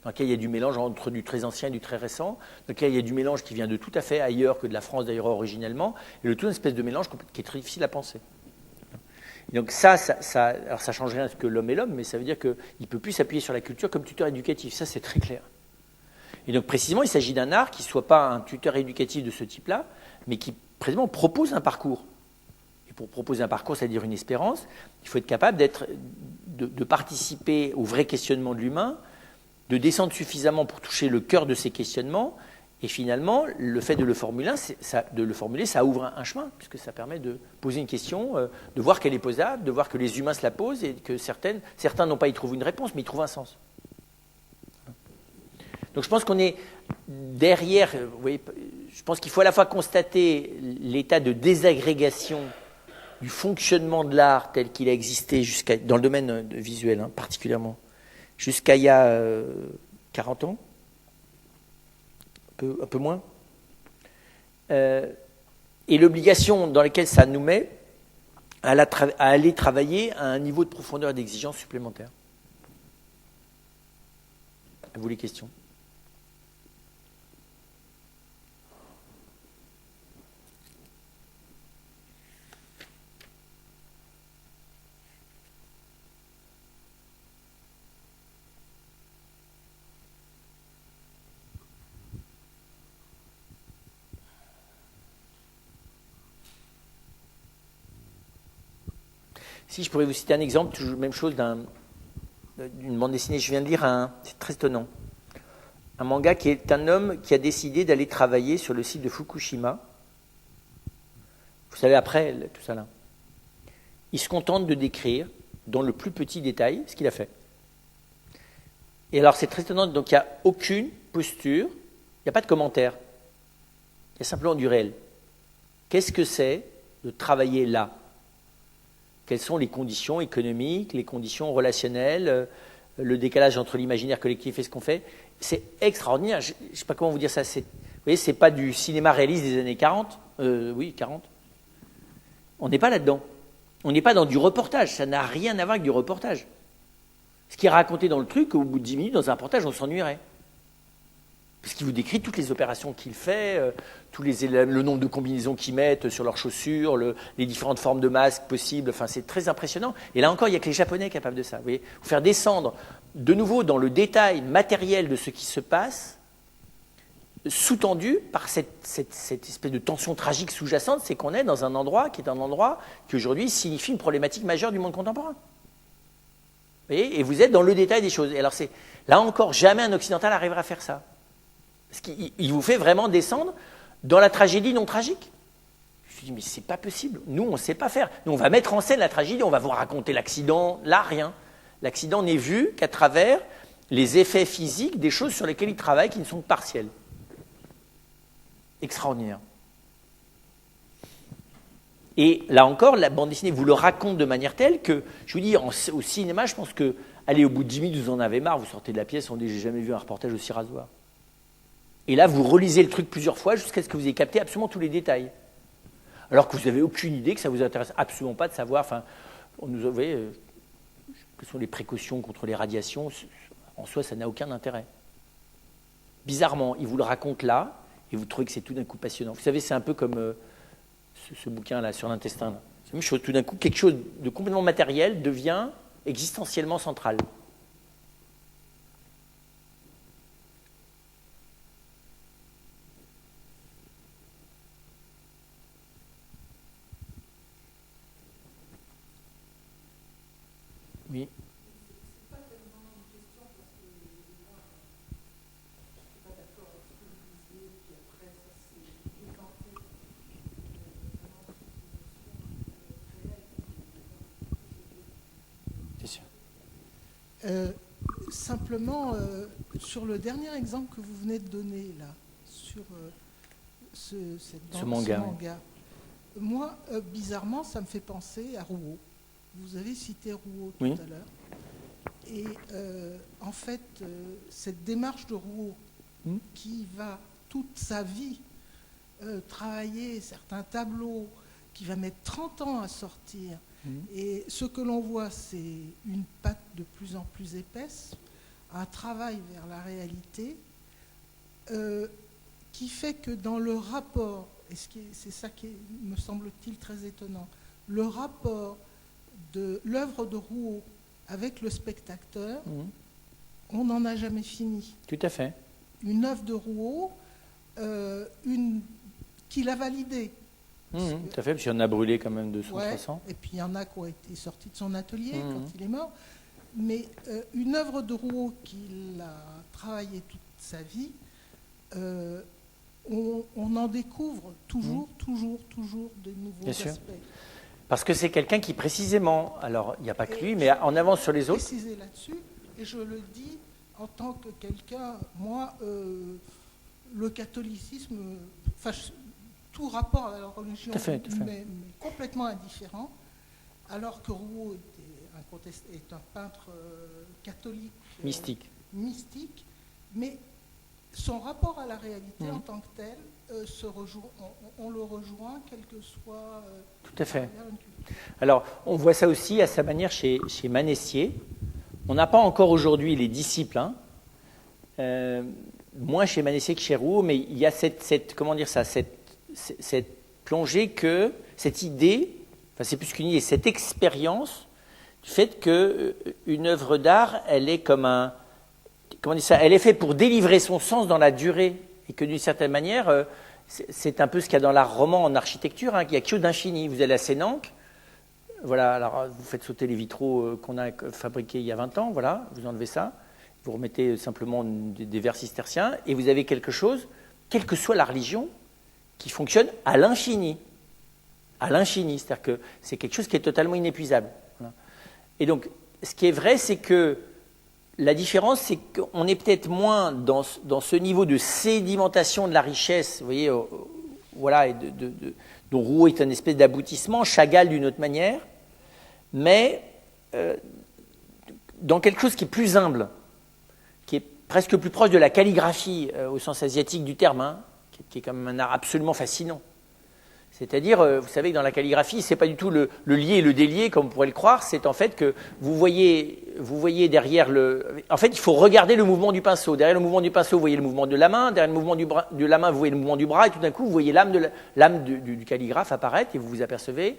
dans lequel il y a du mélange entre du très ancien et du très récent, dans lequel il y a du mélange qui vient de tout à fait ailleurs que de la France d'ailleurs originellement, et le tout une espèce de mélange qui est très difficile à penser. Et donc alors ça change rien à ce que l'homme est l'homme, mais ça veut dire qu'il ne peut plus s'appuyer sur la culture comme tuteur éducatif, ça c'est très clair. Et donc précisément, il s'agit d'un art qui ne soit pas un tuteur éducatif de ce type-là, mais qui précisément propose un parcours. Et pour proposer un parcours, c'est-à-dire une espérance, il faut être capable de participer au vrai questionnement de l'humain, de descendre suffisamment pour toucher le cœur de ces questionnements, et finalement, le fait de le formuler, ça ouvre un chemin, puisque ça permet de poser une question, de voir qu'elle est posable, de voir que les humains se la posent, et que certains non pas y trouvent une réponse, mais y trouvent un sens. Donc je pense qu'on est derrière, vous voyez, je pense qu'il faut à la fois constater l'état de désagrégation du fonctionnement de l'art tel qu'il a existé dans le domaine visuel particulièrement, jusqu'à il y a 40 ans, un peu moins, et l'obligation dans laquelle ça nous met à aller travailler à un niveau de profondeur et d'exigence supplémentaire. À vous les questions. Si je pourrais vous citer un exemple, toujours même chose d'une bande dessinée, je viens de lire c'est très étonnant, un manga qui est un homme qui a décidé d'aller travailler sur le site de Fukushima. Vous savez, après tout ça là, il se contente de décrire dans le plus petit détail ce qu'il a fait. Et alors c'est très étonnant, donc il n'y a aucune posture, il n'y a pas de commentaire, il y a simplement du réel. Qu'est-ce que c'est de travailler là ? Quelles sont les conditions économiques, les conditions relationnelles, le décalage entre l'imaginaire collectif et ce qu'on fait. C'est extraordinaire. Je ne sais pas comment vous dire ça. Vous voyez, ce n'est pas du cinéma réaliste des années 40. Oui, 40. On n'est pas là-dedans. On n'est pas dans du reportage. Ça n'a rien à voir avec du reportage. Ce qui est raconté dans le truc, au bout de 10 minutes, dans un reportage, on s'ennuierait. Parce qu'il vous décrit toutes les opérations qu'il fait, le nombre de combinaisons qu'ils mettent sur leurs chaussures, les différentes formes de masques possibles. Enfin, c'est très impressionnant. Et là encore, il n'y a que les Japonais capables de ça. Vous voyez, vous faire descendre de nouveau dans le détail matériel de ce qui se passe, sous-tendu par cette espèce de tension tragique sous-jacente, c'est qu'on est dans un endroit qui aujourd'hui signifie une problématique majeure du monde contemporain. Vous voyez, et vous êtes dans le détail des choses. Et alors, là encore, jamais un occidental n'arrivera à faire ça. Parce qu'il vous fait vraiment descendre dans la tragédie non tragique. Je me suis dit, mais c'est pas possible. Nous, on ne sait pas faire. Nous, on va mettre en scène la tragédie, on va vous raconter l'accident. Là, rien. L'accident n'est vu qu'à travers les effets physiques des choses sur lesquelles il travaille qui ne sont que partiels. Extraordinaire. Et là encore, la bande dessinée vous le raconte de manière telle que, je vous dis, au cinéma, je pense que, allez, au bout de 10 minutes, vous en avez marre, vous sortez de la pièce, on dit, j'ai jamais vu un reportage aussi rasoir. Et là, vous relisez le truc plusieurs fois jusqu'à ce que vous ayez capté absolument tous les détails. Alors que vous n'avez aucune idée, que ça vous intéresse absolument pas de savoir, enfin, vous voyez, quelles sont les précautions contre les radiations, en soi, ça n'a aucun intérêt. Bizarrement, il vous le raconte là, et vous trouvez que c'est tout d'un coup passionnant. Vous savez, c'est un peu comme ce bouquin-là sur l'intestin. C'est la même chose, tout d'un coup, quelque chose de complètement matériel devient existentiellement central. Oui. Simplement, sur le dernier exemple que vous venez de donner, là, sur ce manga, moi, bizarrement, ça me fait penser à Rouault. Vous avez cité Rouault tout à l'heure. Et en fait, cette démarche de Rouault, qui va toute sa vie travailler certains tableaux, qui va mettre 30 ans à sortir, et ce que l'on voit, c'est une patte de plus en plus épaisse, un travail vers la réalité, qui fait que dans le rapport, et c'est ça qui me semble-t-il très étonnant, le rapport de l'œuvre de Rouault avec le spectateur, on n'en a jamais fini. Tout à fait. Une œuvre de Rouault, qu'il a validée. Tout à fait, parce qu'il y en a brûlé quand même 200-300. Et puis il y en a qui ont été sortis de son atelier quand il est mort. Mais une œuvre de Rouault qu'il a travaillée toute sa vie, on en découvre toujours de nouveaux Bien sûr. aspects. Parce que c'est quelqu'un qui précisément, alors il n'y a pas que lui, mais en avance sur les autres. Préciser là-dessus, et je le dis en tant que quelqu'un, moi, le catholicisme, tout rapport à la religion mais complètement indifférent, alors que Rouault est un peintre catholique mystique, mais son rapport à la réalité en tant que tel, on le rejoint, quel que soit... Tout à fait. Alors, on voit ça aussi à sa manière chez Manessier. On n'a pas encore aujourd'hui les disciples, moins chez Manessier que chez Rouault, mais il y a cette plongée que, cette idée, enfin c'est plus qu'une idée, cette expérience du fait qu'une œuvre d'art, elle est comme un... Comment dire ça ? Elle est faite pour délivrer son sens dans la durée. Et que d'une certaine manière, c'est un peu ce qu'il y a dans l'art roman en architecture, il y a quelque chose d'infini. Vous allez à Sénanque, voilà, alors vous faites sauter les vitraux qu'on a fabriqués il y a 20 ans, voilà, vous enlevez ça, vous remettez simplement des vers cisterciens, et vous avez quelque chose, quelle que soit la religion, qui fonctionne à l'infini. À l'infini, c'est-à-dire que c'est quelque chose qui est totalement inépuisable. Voilà. Et donc, ce qui est vrai, c'est que la différence, c'est qu'on est peut-être moins dans ce niveau de sédimentation de la richesse, vous voyez, voilà, et dont Rouault est un espèce d'aboutissement, Chagall d'une autre manière, mais dans quelque chose qui est plus humble, qui est presque plus proche de la calligraphie au sens asiatique du terme, qui est quand même un art absolument fascinant. C'est-à-dire, vous savez que dans la calligraphie, ce n'est pas du tout le lié et le délié, comme on pourrait le croire, c'est en fait que vous voyez derrière le... En fait, il faut regarder le mouvement du pinceau. Derrière le mouvement du pinceau, vous voyez le mouvement de la main, derrière le mouvement de la main, vous voyez le mouvement du bras, et tout d'un coup, vous voyez l'âme du calligraphe apparaître, et vous vous apercevez,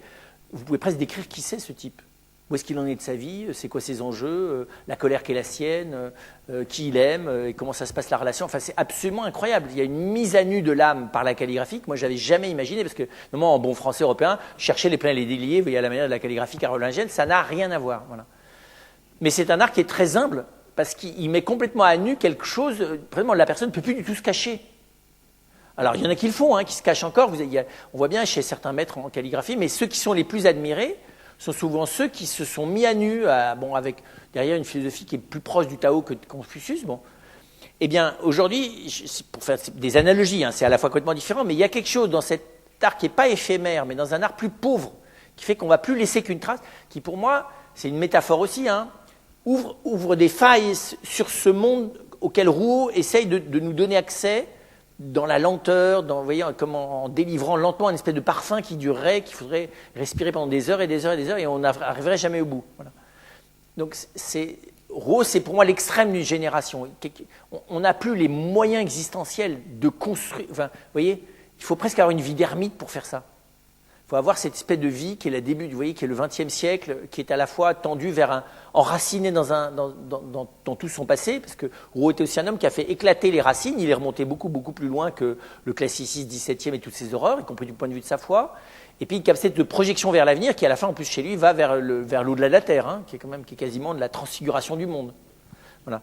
vous pouvez presque décrire qui c'est ce type. Où est-ce qu'il en est de sa vie, c'est quoi ses enjeux, la colère qui est la sienne, qui il aime, et comment ça se passe la relation. Enfin, c'est absolument incroyable. Il y a une mise à nu de l'âme par la calligraphie que moi, j'avais jamais imaginé, parce que, normalement, en bon français européen, chercher les pleins et les déliés, vous voyez, à la manière de la calligraphie carolingienne, ça n'a rien à voir. Voilà. Mais c'est un art qui est très humble, parce qu'il met complètement à nu quelque chose, vraiment, la personne ne peut plus du tout se cacher. Alors, il y en a qui le font, qui se cachent encore. On voit bien chez certains maîtres en calligraphie, mais ceux qui sont les plus admirés sont souvent ceux qui se sont mis à nu, avec derrière une philosophie qui est plus proche du Tao que de Confucius. Bon. Eh bien, aujourd'hui, pour faire des analogies, c'est à la fois complètement différent, mais il y a quelque chose dans cette cet art qui n'est pas éphémère, mais dans un art plus pauvre, qui fait qu'on ne va plus laisser qu'une trace, qui pour moi, c'est une métaphore aussi, hein, ouvre des failles sur ce monde auquel Rouault essaye de nous donner accès dans la lenteur, vous voyez, comme en délivrant lentement une espèce de parfum qui durerait, qu'il faudrait respirer pendant des heures et des heures et des heures, et on n'arriverait jamais au bout. Voilà. Donc Rouault, c'est pour moi l'extrême d'une génération. On n'a plus les moyens existentiels de construire. Enfin, vous voyez, il faut presque avoir une vie d'ermite pour faire ça. Il faut avoir cette espèce de vie qui est le début, vous voyez, qui est le XXe siècle, qui est à la fois tendue vers enraciné dans tout son passé, parce que Rouault était aussi un homme qui a fait éclater les racines. Il est remonté beaucoup plus loin que le classicisme XVIIe et toutes ses horreurs, y compris du point de vue de sa foi. Et puis une capacité de projection vers l'avenir qui, à la fin, en plus, chez lui, va vers l'au-delà de la Terre, hein, qui est quasiment de la transfiguration du monde. Voilà.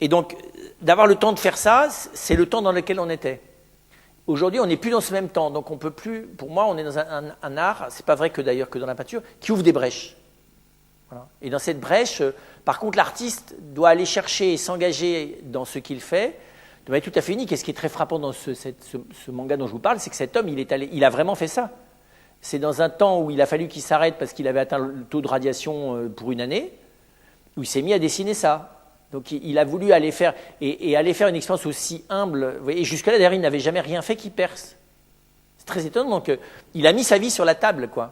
Et donc, d'avoir le temps de faire ça, c'est le temps dans lequel on était. Aujourd'hui, on n'est plus dans ce même temps, donc on peut plus. Pour moi, on est dans un art. C'est pas vrai que d'ailleurs que dans la peinture, qui ouvre des brèches. Voilà. Et dans cette brèche, par contre, l'artiste doit aller chercher et s'engager dans ce qu'il fait de manière tout à fait unique. Et ce qui est très frappant dans ce manga dont je vous parle, c'est que cet homme, il a vraiment fait ça. C'est dans un temps où il a fallu qu'il s'arrête parce qu'il avait atteint le taux de radiation pour une année, où il s'est mis à dessiner ça. Donc il a voulu aller faire, et aller faire une expérience aussi humble. Vous voyez, jusque-là, d'ailleurs, il n'avait jamais rien fait qui perce. C'est très étonnant. Donc il a mis sa vie sur la table, quoi.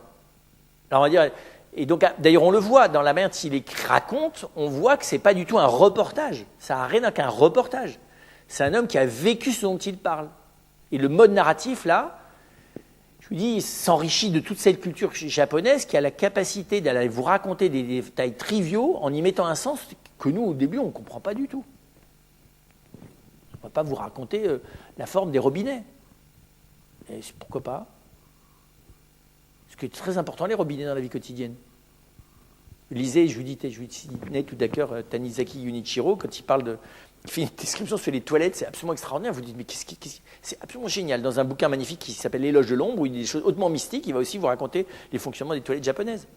Alors on va dire, et donc d'ailleurs on le voit dans la manière dont il raconte, on voit que c'est pas du tout un reportage. Ça n'a rien qu'un reportage. C'est un homme qui a vécu ce dont il parle. Et le mode narratif là, je vous dis, s'enrichit de toute cette culture japonaise qui a la capacité d'aller vous raconter des détails triviaux en y mettant un sens que nous, au début, on ne comprend pas du tout. On ne va pas vous raconter la forme des robinets. Et pourquoi pas? Parce que c'est très important, les robinets dans la vie quotidienne. Lisez, je vous citais tout d'accord Tanizaki Junichiro, quand il fait une description sur les toilettes, c'est absolument extraordinaire. Vous dites, mais c'est absolument génial. Dans un bouquin magnifique qui s'appelle L'éloge de l'ombre, où il dit des choses hautement mystiques, il va aussi vous raconter les fonctionnements des toilettes japonaises.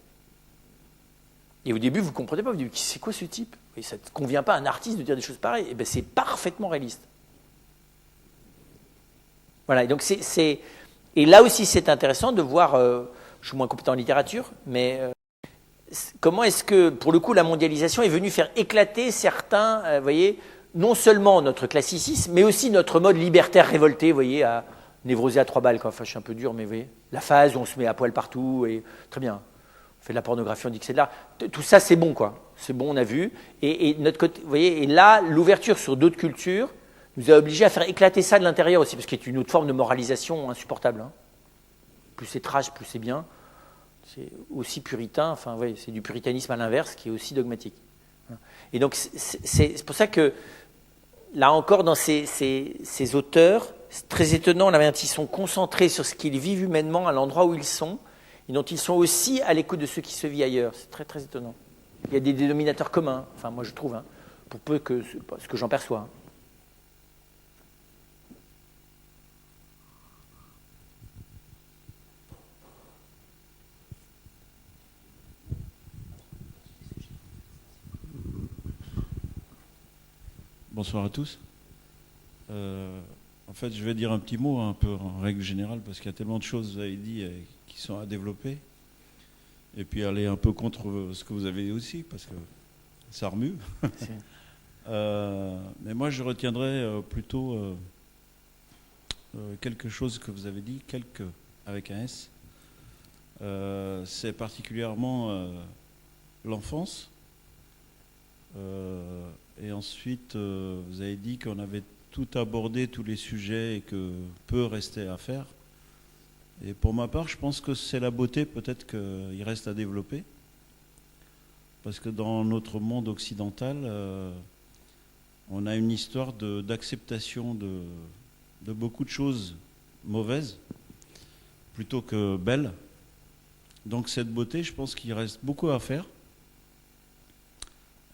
Et au début, vous ne comprenez pas, vous dites, c'est quoi ce type? Et ça ne convient pas à un artiste de dire des choses pareilles. Et bien, c'est parfaitement réaliste. Voilà, et donc et là aussi, c'est intéressant de voir, je suis moins compétent en littérature, mais comment est-ce que, pour le coup, la mondialisation est venue faire éclater certains, vous voyez, non seulement notre classicisme, mais aussi notre mode libertaire révolté, vous voyez, à névrosé à 3 balles, quoi. Enfin, je suis un peu dur, mais vous voyez, la phase où on se met à poil partout, et très bien. On fait de la pornographie, on dit que c'est de l'art. Tout ça, c'est bon, quoi. C'est bon, on a vu. Et notre côté, vous voyez, et là, l'ouverture sur d'autres cultures nous a obligés à faire éclater ça de l'intérieur aussi, parce qu'il y a une autre forme de moralisation insupportable. Hein. Plus c'est trash, plus c'est bien. C'est aussi puritain, enfin, oui, c'est du puritanisme à l'inverse, qui est aussi dogmatique. Et donc, c'est pour ça que, là encore, dans ces auteurs, c'est très étonnant la manière dont ils sont concentrés sur ce qu'ils vivent humainement à l'endroit où ils sont, et dont ils sont aussi à l'écoute de ce qui se vit ailleurs. C'est très, très étonnant. Il y a des dénominateurs communs, enfin, moi je trouve, hein, pour peu que ce que j'en perçois. Hein. Bonsoir à tous. En fait, je vais dire un petit mot, un peu en règle générale, parce qu'il y a tellement de choses, vous avez dit, qui sont à développer. Et puis aller un peu contre ce que vous avez dit aussi, parce que ça remue. Mais moi, je retiendrai plutôt quelque chose que vous avez dit, avec un S. C'est particulièrement l'enfance. Et ensuite, vous avez dit qu'on avait tout abordé, tous les sujets, et que peu restait à faire. Et pour ma part, je pense que c'est la beauté, peut-être qu'il reste à développer. Parce que dans notre monde occidental, on a une histoire d'acceptation de beaucoup de choses mauvaises, plutôt que belles. Donc cette beauté, je pense qu'il reste beaucoup à faire.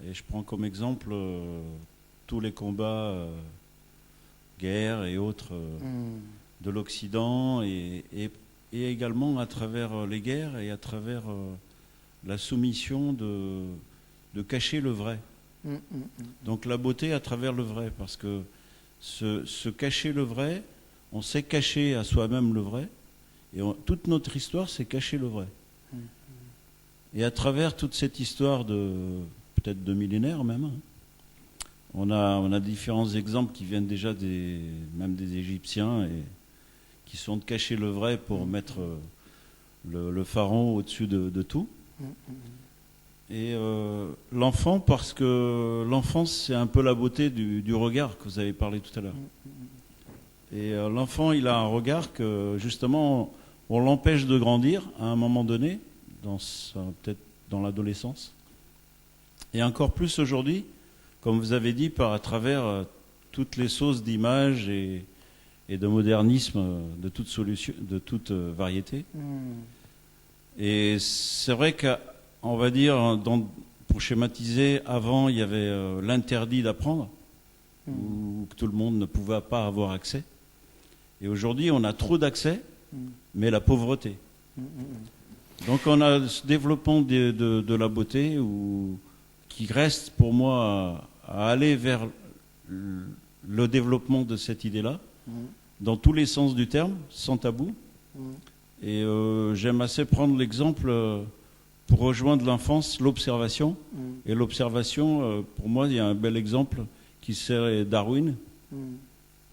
Et je prends comme exemple tous les combats, guerre et autres, de l'Occident, et également à travers les guerres et à travers la soumission de cacher le vrai. Donc la beauté à travers le vrai, parce que se cacher le vrai, on sait cacher à soi-même le vrai, Et toute notre histoire, c'est cacher le vrai. Et à travers toute cette histoire de peut-être de millénaires même, hein, on a différents exemples qui viennent déjà même des Égyptiens et qui sont de cacher le vrai pour mettre le pharaon au-dessus de tout. Et l'enfant, parce que l'enfance, c'est un peu la beauté du regard que vous avez parlé tout à l'heure. Et l'enfant, il a un regard que, justement, on l'empêche de grandir à un moment donné, peut-être dans l'adolescence. Et encore plus aujourd'hui, comme vous avez dit, à travers toutes les sauces d'images et de modernisme de toute variété. Et c'est vrai qu'on va dire, pour schématiser, avant, il y avait l'interdit d'apprendre, où tout le monde ne pouvait pas avoir accès. Et aujourd'hui, on a trop d'accès, mais la pauvreté. Donc on a ce développement de la beauté qui reste pour moi à aller vers le développement de cette idée-là, dans tous les sens du terme, sans tabou. Et j'aime assez prendre l'exemple, pour rejoindre l'enfance, l'observation. Et l'observation, pour moi, il y a un bel exemple qui c'est Darwin,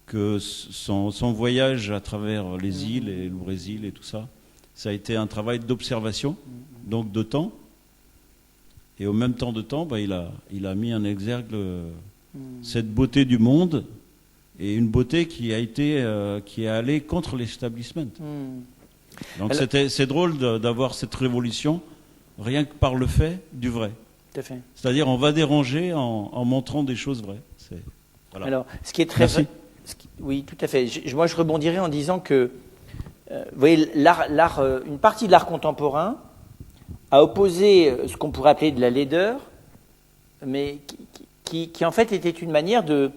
que son voyage à travers les îles et le Brésil et tout ça, ça a été un travail d'observation, donc de temps. Et au même temps de temps, il a mis en exergue cette beauté du monde, et une beauté qui est allée contre l'establishment. Donc c'est drôle d'avoir cette révolution rien que par le fait du vrai. Tout à fait. C'est-à-dire on va déranger en montrant des choses vraies. Voilà. Alors, ce qui est très vrai, oui, tout à fait. Moi, je rebondirais en disant que, vous voyez, une partie de l'art contemporain a opposé ce qu'on pourrait appeler de la laideur, mais qui en fait était une manière de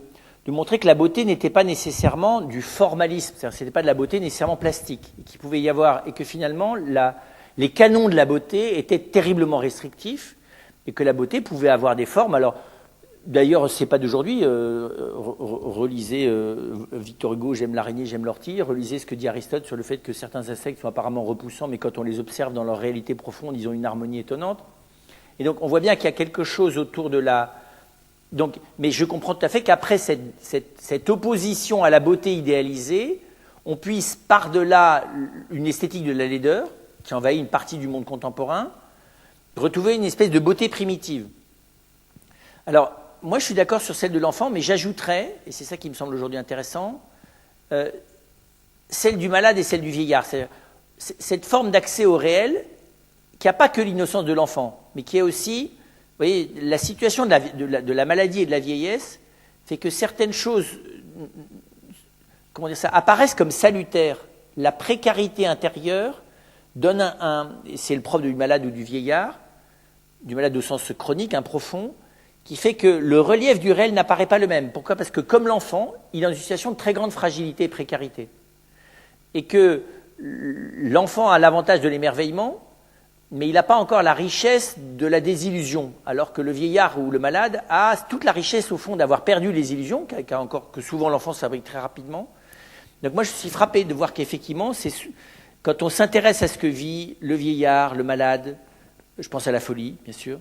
montrer que la beauté n'était pas nécessairement du formalisme, c'est-à-dire que ce n'était pas de la beauté nécessairement plastique, et qu'il pouvait y avoir, et que finalement les canons de la beauté étaient terriblement restrictifs, et que la beauté pouvait avoir des formes. Alors, d'ailleurs, c'est pas d'aujourd'hui. Relisez Victor Hugo, j'aime l'araignée, j'aime l'ortie. Relisez ce que dit Aristote sur le fait que certains insectes sont apparemment repoussants, mais quand on les observe dans leur réalité profonde, ils ont une harmonie étonnante. Et donc, on voit bien qu'il y a quelque chose autour de la... Donc, mais je comprends tout à fait qu'après cette opposition à la beauté idéalisée, on puisse par-delà une esthétique de la laideur, qui envahit une partie du monde contemporain, retrouver une espèce de beauté primitive. Alors, moi je suis d'accord sur celle de l'enfant, mais j'ajouterais, et c'est ça qui me semble aujourd'hui intéressant, celle du malade et celle du vieillard. C'est-à-dire cette forme d'accès au réel qui n'a pas que l'innocence de l'enfant, mais qui est aussi, vous voyez, la situation de la maladie et de la vieillesse fait que certaines choses, comment dire ça, apparaissent comme salutaires. La précarité intérieure donne c'est le propre du malade ou du vieillard, du malade au sens chronique, profond, qui fait que le relief du réel n'apparaît pas le même. Pourquoi ? Parce que comme l'enfant, il est dans une situation de très grande fragilité et précarité. Et que l'enfant a l'avantage de l'émerveillement, mais il n'a pas encore la richesse de la désillusion, alors que le vieillard ou le malade a toute la richesse au fond d'avoir perdu les illusions, que souvent l'enfant se fabrique très rapidement. Donc moi je suis frappé de voir qu'effectivement, quand on s'intéresse à ce que vit le vieillard, le malade, je pense à la folie, bien sûr,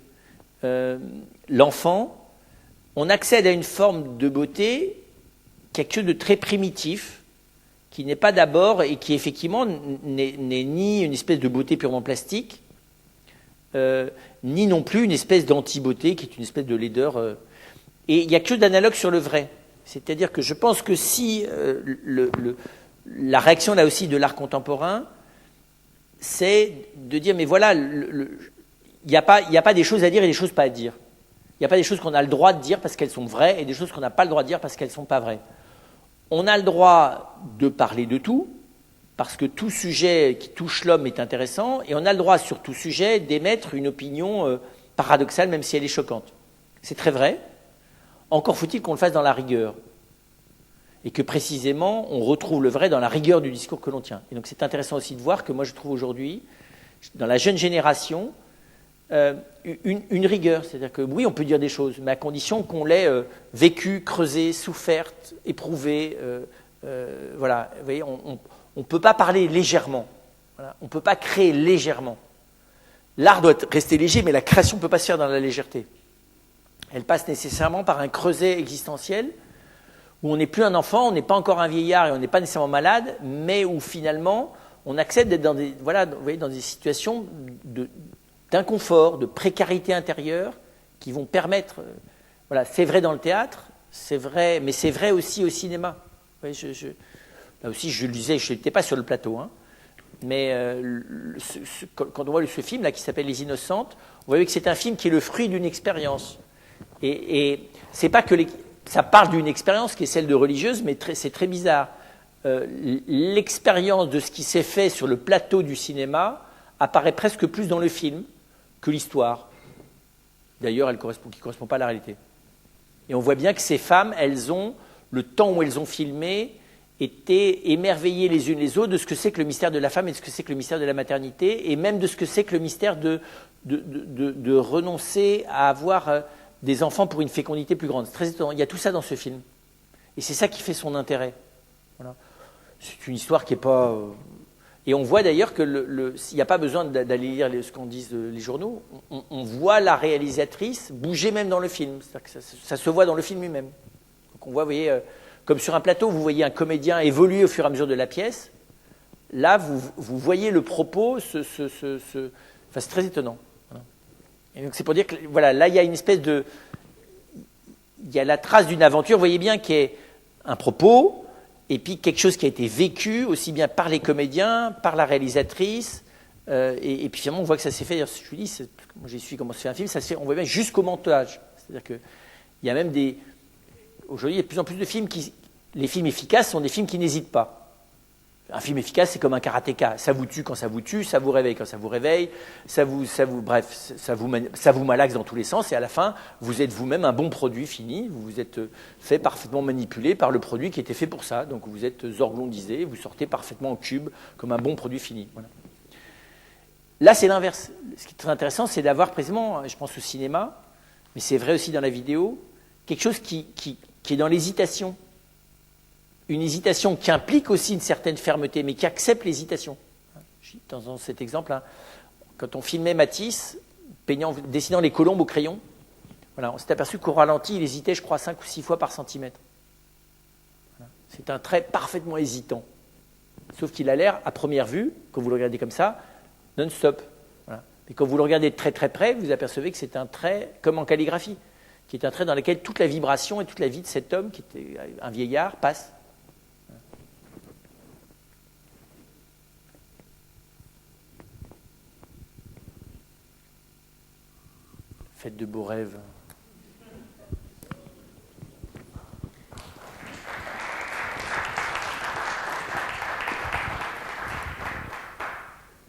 l'enfant, on accède à une forme de beauté, quelque chose de très primitif, qui n'est pas d'abord, et qui effectivement n'est ni une espèce de beauté purement plastique, ni non plus une espèce d'anti-beauté, qui est une espèce de laideur. Et il y a quelque chose d'analogue sur le vrai. C'est-à-dire que je pense que si la réaction là aussi de l'art contemporain, c'est de dire, mais voilà, il n'y a pas des choses à dire et des choses pas à dire. Il n'y a pas des choses qu'on a le droit de dire parce qu'elles sont vraies et des choses qu'on n'a pas le droit de dire parce qu'elles ne sont pas vraies. On a le droit de parler de tout, parce que tout sujet qui touche l'homme est intéressant, et on a le droit sur tout sujet d'émettre une opinion paradoxale, même si elle est choquante. C'est très vrai. Encore faut-il qu'on le fasse dans la rigueur. Et que précisément, on retrouve le vrai dans la rigueur du discours que l'on tient. Et donc c'est intéressant aussi de voir que moi je trouve aujourd'hui, dans la jeune génération, une rigueur. C'est-à-dire que oui, on peut dire des choses, mais à condition qu'on l'ait vécu, creusé, soufferte, éprouvé. Voilà. Vous voyez, on ne peut pas parler légèrement. Voilà. On ne peut pas créer légèrement. L'art doit rester léger, mais la création ne peut pas se faire dans la légèreté. Elle passe nécessairement par un creuset existentiel où on n'est plus un enfant, on n'est pas encore un vieillard et on n'est pas nécessairement malade, mais où finalement on accepte d'être dans des, voilà, vous voyez, dans des situations d'inconfort, de précarité intérieure qui vont permettre. Voilà, c'est vrai dans le théâtre, c'est vrai, mais c'est vrai aussi au cinéma. Vous voyez, là aussi, je le disais, je n'étais pas sur le plateau, hein, mais quand on voit ce film là qui s'appelle Les Innocentes, vous voyez que c'est un film qui est le fruit d'une expérience. Et c'est pas que ça parle d'une expérience qui est celle de religieuse, mais c'est très bizarre. L'expérience de ce qui s'est fait sur le plateau du cinéma apparaît presque plus dans le film que l'histoire. D'ailleurs, qui ne correspond pas à la réalité. Et on voit bien que ces femmes, elles ont, le temps où elles ont filmé, été émerveillées les unes les autres de ce que c'est que le mystère de la femme et de ce que c'est que le mystère de la maternité, et même de ce que c'est que le mystère de renoncer à avoir des enfants pour une fécondité plus grande. C'est très étonnant. Il y a tout ça dans ce film. Et c'est ça qui fait son intérêt. Voilà. C'est une histoire qui n'est pas... Et on voit d'ailleurs que s'il n'y a pas besoin d'aller lire ce qu'en disent les journaux, on voit la réalisatrice bouger même dans le film. C'est-à-dire que ça se voit dans le film lui-même. Donc on voit, vous voyez, comme sur un plateau, vous voyez un comédien évoluer au fur et à mesure de la pièce. Là, vous voyez le propos, enfin, c'est très étonnant. Et donc c'est pour dire que voilà, là il y a une espèce de, il y a la trace d'une aventure, vous voyez bien, qui est un propos, et puis quelque chose qui a été vécu aussi bien par les comédiens, par la réalisatrice, et puis finalement on voit que ça s'est fait. Je vous dis, moi j'ai su comment se fait un film, ça se fait, on voit bien jusqu'au montage. C'est-à-dire que il y a même aujourd'hui il y a de plus en plus de films les films efficaces sont des films qui n'hésitent pas. Un film efficace, c'est comme un karatéka. Ça vous tue quand ça vous tue, ça vous réveille quand ça vous réveille, bref, ça vous malaxe dans tous les sens, et à la fin, vous êtes vous-même un bon produit fini, vous vous êtes fait parfaitement manipuler par le produit qui était fait pour ça, donc vous êtes zorglondisé, vous sortez parfaitement en cube comme un bon produit fini. Voilà. Là, c'est l'inverse. Ce qui est très intéressant, c'est d'avoir précisément, je pense au cinéma, mais c'est vrai aussi dans la vidéo, quelque chose qui est dans l'hésitation. Une hésitation qui implique aussi une certaine fermeté, mais qui accepte l'hésitation. Dans cet exemple, hein, quand on filmait Matisse, dessinant les colombes au crayon, voilà, on s'est aperçu qu'au ralenti, il hésitait, je crois, 5 ou 6 fois par centimètre. Voilà. C'est un trait parfaitement hésitant. Sauf qu'il a l'air, à première vue, quand vous le regardez comme ça, non-stop. Voilà. Et quand vous le regardez de très très près, vous apercevez que c'est un trait, comme en calligraphie, qui est un trait dans lequel toute la vibration et toute la vie de cet homme, qui était un vieillard, passe. Faites de beaux rêves.